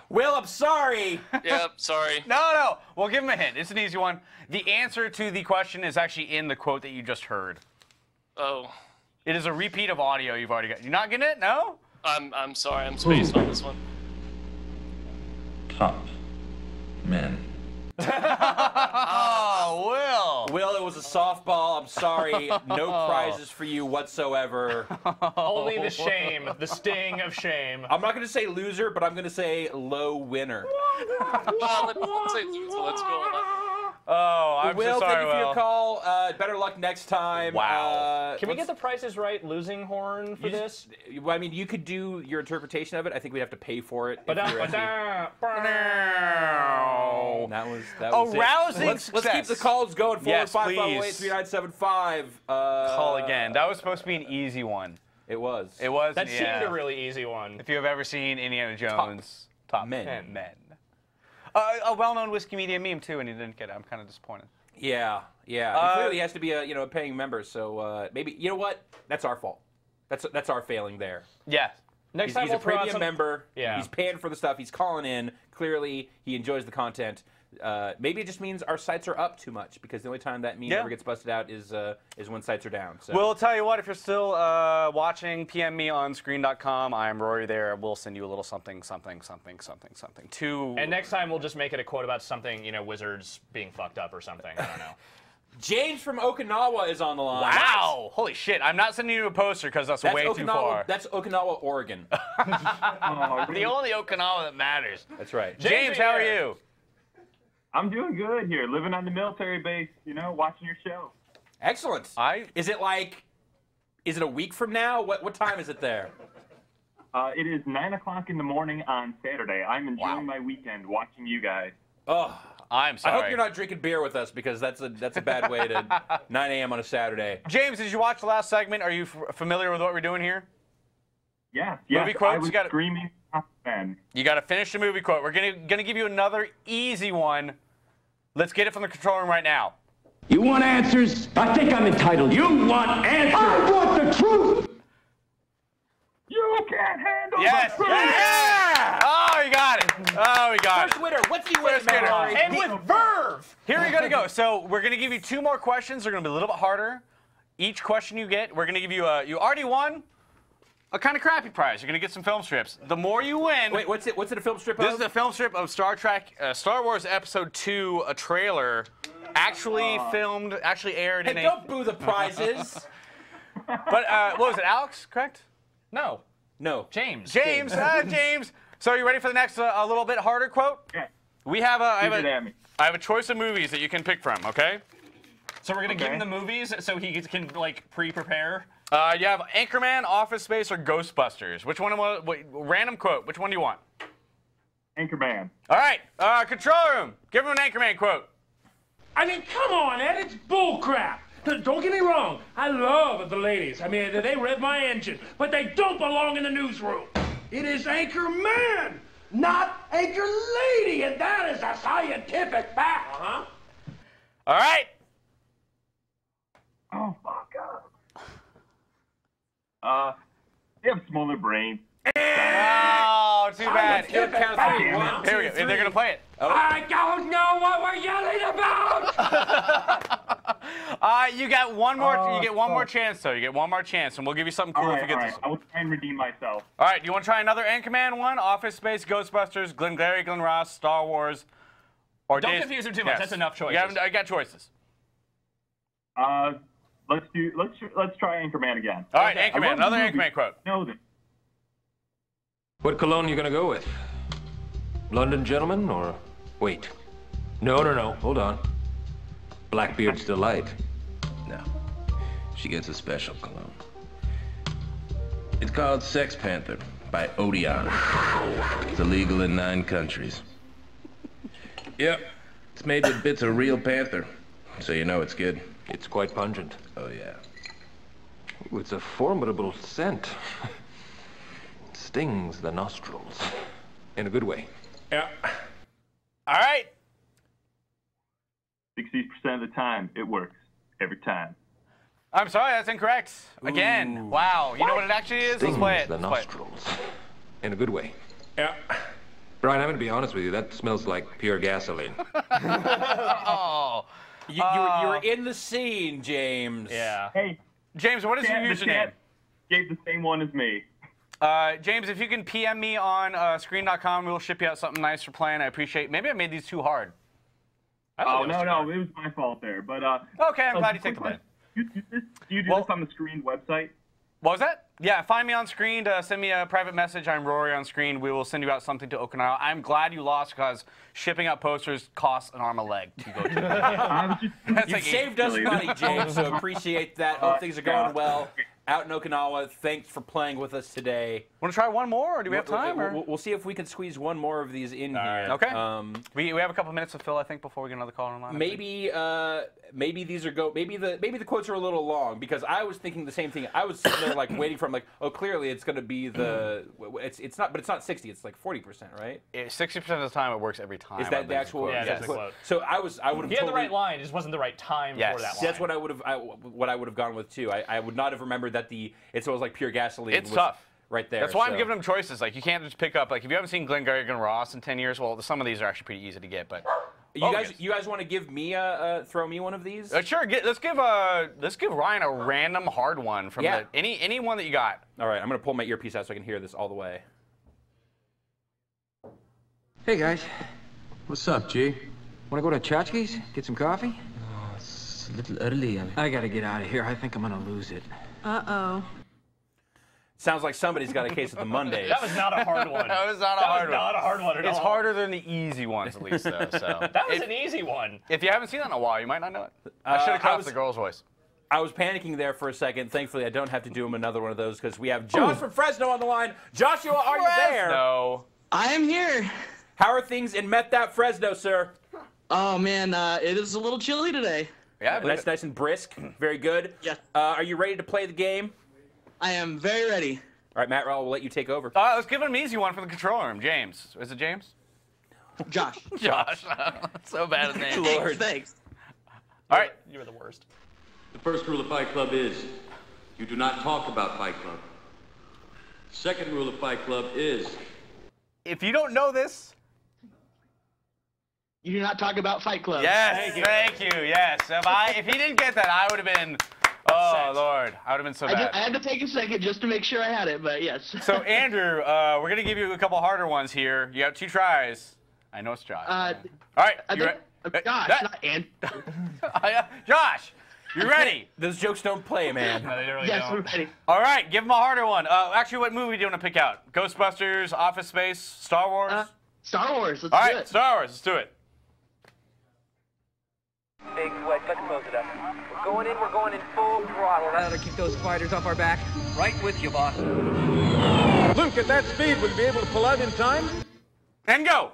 Will, I'm sorry. Yep, sorry. No. We'll give him a hint. It's an easy one. The answer to the question is actually in the quote that you just heard. Oh. It is a repeat of audio you've already got. You're not getting it? No? I'm sorry. I'm spaced on this one. Top men. Oh, Will. Will, it was a softball. I'm sorry. No prizes for you whatsoever. Only the shame, the sting of shame. I'm not going to say loser, but I'm going to say low winner. Let's say let's go. Oh, I'm Will, so sorry, thank you for Will. your call. Better luck next time. Wow. Can we get the prices right, losing horn for this? I mean, you could do your interpretation of it. I think we'd have to pay for it. That was rousing Let's keep the calls going. 415-508-3975. Call again. That was supposed to be an easy one. It was. That seemed a really easy one. If you have ever seen Indiana Jones, top men. A well-known Whiskey Media meme too, and you didn't get it. I'm kind of disappointed. Yeah. He clearly has to be a paying member. So maybe you know what? That's our fault. That's our failing there. Yeah. He's a premium member. Yeah. He's paying for the stuff. He's calling in. Clearly, he enjoys the content. maybe it just means our sites are up too much, because the only time that meme ever gets busted out is when sites are down. So. We'll tell you what, if you're still watching, PM me on screen.com. I'm Rory there. We'll send you a little something. And next time we'll just make it a quote about something, Wizards being fucked up or something. I don't know. James from Okinawa is on the line. Wow! Holy shit! I'm not sending you a poster because that's way too far. That's Okinawa, Oregon. The only Okinawa that matters. That's right. James, how are you? I'm doing good here, living on the military base, watching your show. Excellent. Is it a week from now? What time is it there? It is 9 o'clock in the morning on Saturday. I'm enjoying my weekend watching you guys. Oh, I'm sorry. I hope you're not drinking beer with us, because that's a bad way to 9 a.m. on a Saturday. James, did you watch the last segment? Are you familiar with what we're doing here? Yes. Movie quotes? I was screaming then. You got to finish the movie quote. We're gonna give you another easy one. Let's get it from the control room right now. You want answers? I think I'm entitled. You want answers? I want the truth! You can't handle the truth! Yeah! Oh, you got it. Oh, we got First winner. What's the winner? And with verve. Here we go. So we're going to give you 2 more questions. They're going to be a little bit harder. Each question you get, we're going to give you you already won a kind of crappy prize. You're going to get some film strips. The more you win. Wait, what's it a film strip of? This is a film strip of Star Wars Episode 2, a trailer, actually aired in a... don't boo the prizes. But what was it, Alex, correct? No. James. James. So are you ready for the next a little bit harder quote? Yeah. We have I have a choice of movies that you can pick from, okay? So we're going to give him the movies so he can pre-prepare? You have Anchorman, Office Space, or Ghostbusters. Which one? Random quote. Which one do you want? Anchorman. All right. Control room. Give him an Anchorman quote. I mean, come on, Ed. It's bullcrap. Don't get me wrong. I love the ladies. I mean, they rev my engine, but they don't belong in the newsroom. It is Anchorman, not Anchor Lady, and that is a scientific fact, huh? All right. Oh, fuck up. They have smaller brains. Oh, too bad. Here we go. They're going to play it. I don't know what we're yelling about! You get one more chance, though. You get one more chance, and we'll give you something cool if you get this one. I will try and redeem myself. All right, do you want to try another Anchorman one? Office Space, Ghostbusters, Glengarry Glen Ross, Star Wars, or Don't confuse them too much. That's enough choices. I got choices. Let's try Anchorman again. All right, Anchorman. Another Anchorman quote. No, then. What cologne are you gonna go with? London Gentleman or... Wait. No. Hold on. Blackbeard's Delight. No. She gets a special cologne. It's called Sex Panther by Odeon. It's illegal in 9 countries. Yep. It's made with bits of real panther, so you know it's good. It's quite pungent. Oh, yeah. Ooh, it's a formidable scent. It stings the nostrils. In a good way. Yeah. All right. 60% of the time, it works. Every time. I'm sorry, that's incorrect. Again. Ooh. Wow. You know what it actually is? Stings Let's play it. the nostrils. In a good way. Yeah. Brian, I'm going to be honest with you. That smells like pure gasoline. Oh. You were in the scene, James. Yeah. Hey. James, what is your username? Gave the same one as me. James, if you can PM me on screen.com, we'll ship you out something nice for playing. I appreciate. Maybe I made these too hard. Oh, no, it was my fault there. But okay, I'm glad you take the blame. Do you do this on the Screen website? What was that? Yeah, find me on Screen. Send me a private message. I'm Rory on Screen. We will send you out something to Okinawa. I'm glad you lost because shipping out posters costs an arm and a leg to go to. You've saved us money, James, so appreciate that. Hope things are going well. Out in Okinawa, thanks for playing with us today. Want to try one more, or do we have time? We'll see if we can squeeze one more of these in here. Okay. We have a couple minutes to fill, I think, before we get another call online. Maybe these are maybe the quotes are a little long, because I was thinking the same thing. I was sitting there like waiting for them, like, oh, clearly it's going to be the it's not, but it's not 60. It's like 40%, right? 60% of the time it works every time. Is that the actual? Yeah, that's the quote. So I would have. He had the right line. It just wasn't the right time for that line. That's what I would have gone with too. I would not have remembered that it's always like pure gasoline. It's tough. Right there. That's why I'm giving them choices. Like, you can't just pick up, like, if you haven't seen Glengarry Glen Ross in 10 years, well, some of these are actually pretty easy to get, but You guys want to give me throw me one of these? Sure. Let's give Ryan a random hard one from any one that you got. All right, I'm gonna pull my earpiece out so I can hear this all the way. Hey guys, what's up, G? Want to go to Chachki's? Get some coffee? Oh, it's a little early. I gotta get out of here. I think I'm gonna lose it. Uh-oh. Sounds like somebody's got a case of the Mondays. That was not a hard one. That was not a hard one. Not a hard one at all. It's harder than the easy ones, at least, though. So that was an easy one. If you haven't seen that in a while, you might not know it. I should have caught the girl's voice. I was panicking there for a second. Thankfully, I don't have to do another one of those because we have Josh from Fresno on the line. Joshua, are you there? No. I am here. How are things in Met Fresno, sir? Oh man, it is a little chilly today. Yeah, that's nice and brisk. Very good. Yes. Are you ready to play the game? I am very ready. All right, Matt, I'll let you take over. Let's give him an easy one from the control room. James. Is it James? Josh. Josh. So bad at names. Lord. Thanks. All right. You were the worst. The first rule of Fight Club is you do not talk about Fight Club. Second rule of Fight Club is if you don't know this, you do not talk about Fight Club. Yes, thank you. Yes. If he didn't get that, I would have been. Oh Lord, I would have been so bad. I had to take a second just to make sure I had it, but yes. So Andrew, we're gonna give you a couple harder ones here. You got 2 tries. I know it's Josh. All right, Josh, not Andrew. Josh, you ready? Those jokes don't play, man. No, they really yes, don't. we're ready. All right, give him a harder one. Actually, what movie do you want to pick out? Ghostbusters, Office Space, Star Wars? Star Wars. Let's All do right, it. Star Wars. Let's do it. Big sweat, let's close it up. We're going in full throttle. Now to keep those spiders off our back. Right with you, boss. Luke, at that speed, will you be able to pull out in time? And go.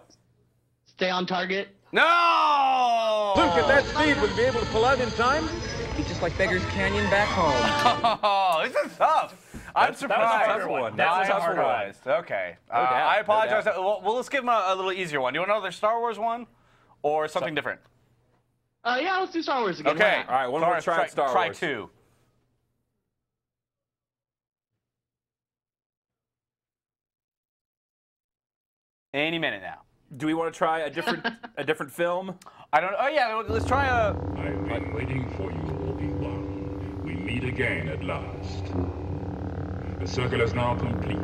Stay on target. No! Luke, at that speed, will you be able to pull out in time? Be just like Beggar's Canyon back home. Oh, this is tough. I'm surprised. That was a tough one. That was a tough one. Okay. No doubt, I apologize. no doubt. Well, let's give him a little easier one. Do you want another Star Wars one or something different? Yeah, let's do Star Wars again. Okay. All right, one more try at Star Wars. Try 2. Any minute now. Do we want to try a different film? I don't. Oh yeah, let's try a. I've been waiting for you, Obi-Wan. We meet again at last. The circle is now complete.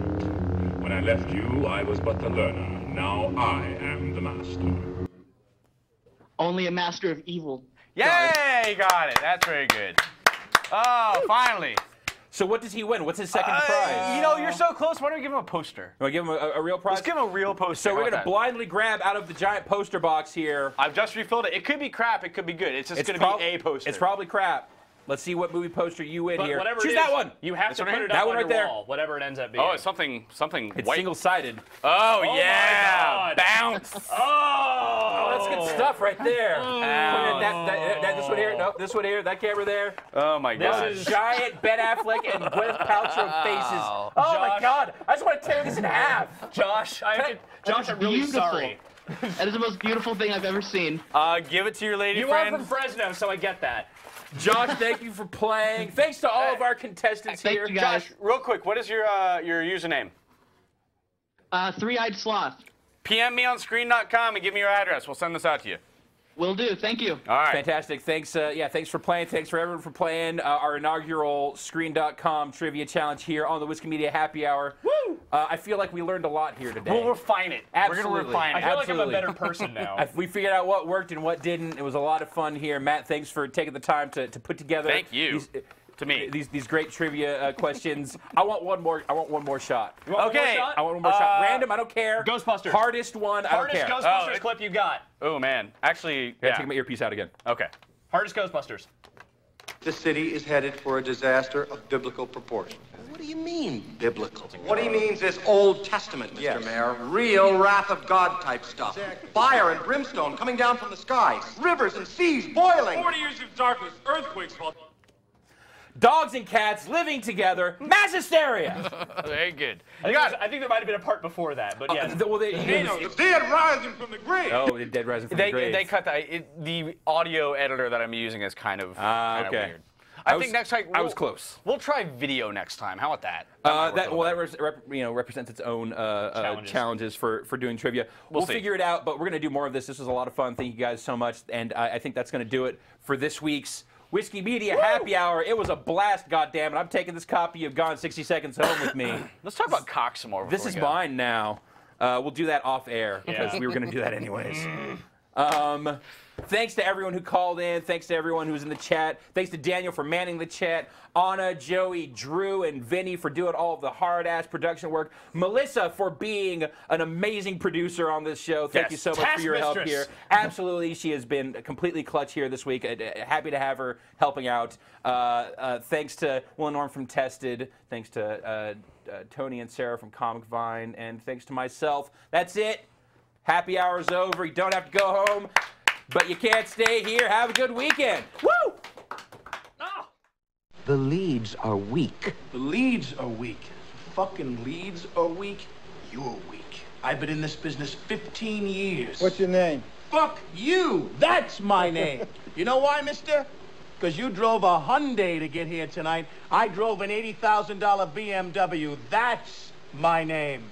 When I left you, I was but the learner. Now I am the master. Only a master of evil. Yay! You got it. That's very good. Oh, finally. So what does he win? What's his second prize? You know, you're so close. Why don't we give him a poster? Want to give him a real prize? Let's give him a real poster. So we're going to blindly grab out of the giant poster box here. I've just refilled it. It could be crap. It could be good. It's just going to be a poster. It's probably crap. Let's see what movie poster you win here. Choose that one. You have to put it that up one on right your there. wall, whatever it ends up being. Oh, it's something It's white. single-sided. Oh my yeah! God. Bounce. Oh, that's good stuff right there. This one here. No, this one here. That camera there. Oh my God. This is giant Ben Affleck and Gwyneth Paltrow faces. Oh my God! I just want to tear this in half. Josh, I'm really sorry. That is the most beautiful thing I've ever seen. Give it to your lady You friend. are from Fresno, so I get that. Josh, thank you for playing. Thanks to all of our contestants here. you guys. Josh, real quick, what is your username? Three-eyed sloth. PM me on screen.com and give me your address. We'll send this out to you. Will do. Thank you. All right. Fantastic. Thanks. Thanks for playing. Thanks for everyone for playing our inaugural Screen.com trivia challenge here on the Whiskey Media Happy Hour. Woo! I feel like we learned a lot here today. We'll refine it. Absolutely. We're going to refine it. I feel like I'm a better person now. We figured out what worked and what didn't. It was a lot of fun here. Matt, thanks for taking the time to put together. Thank you. These great trivia questions. I want one more. I want one more shot. You want one more shot? I want one more shot. Random. I don't care. Ghostbusters. Hardest one. I don't care. Hardest Ghostbusters clip you got. Oh man. Actually, yeah. Take my earpiece out again. Okay. Hardest Ghostbusters. The city is headed for a disaster of biblical proportions. What do you mean, biblical? What he means is Old Testament, Mr. Mayor. Real wrath of God type stuff. Fire and brimstone coming down from the skies. Rivers and seas boiling. 40 years of darkness, earthquakes fall. Dogs and cats living together, mass hysteria. Very good. I think there might have been a part before that, but yeah. The dead rising from the grave. Oh, the dead rising from the grave. They cut that. The audio editor that I'm using is kind of okay. weird. I think next time I was close. We'll try video next time. How about that? That represents its own challenges for doing trivia. We'll figure it out, but we're going to do more of this. This was a lot of fun. Thank you guys so much, and I think that's going to do it for this week's Whiskey Media Happy Hour. It was a blast, goddammit. I'm taking this copy of Gone 60 Seconds home with me. Let's talk about cock some more. This is mine now. We'll do that off air because we were going to do that anyways. Thanks to everyone who called in. Thanks to everyone who's in the chat. Thanks to Daniel for manning the chat. Anna, Joey, Drew, and Vinny for doing all of the hard-ass production work. Melissa for being an amazing producer on this show. Thank you so much for your help here. Absolutely, she has been completely clutch here this week. Happy to have her helping out. Thanks to Will and Norm from Tested. Thanks to Tony and Sarah from Comic Vine. And thanks to myself. That's it. Happy hour's over. You don't have to go home, but you can't stay here. Have a good weekend. Woo! The leads are weak. The leads are weak. Fucking leads are weak. You're weak. I've been in this business 15 years. What's your name? Fuck you. That's my name. You know why, mister? Because you drove a Hyundai to get here tonight. I drove an $80,000 BMW. That's my name.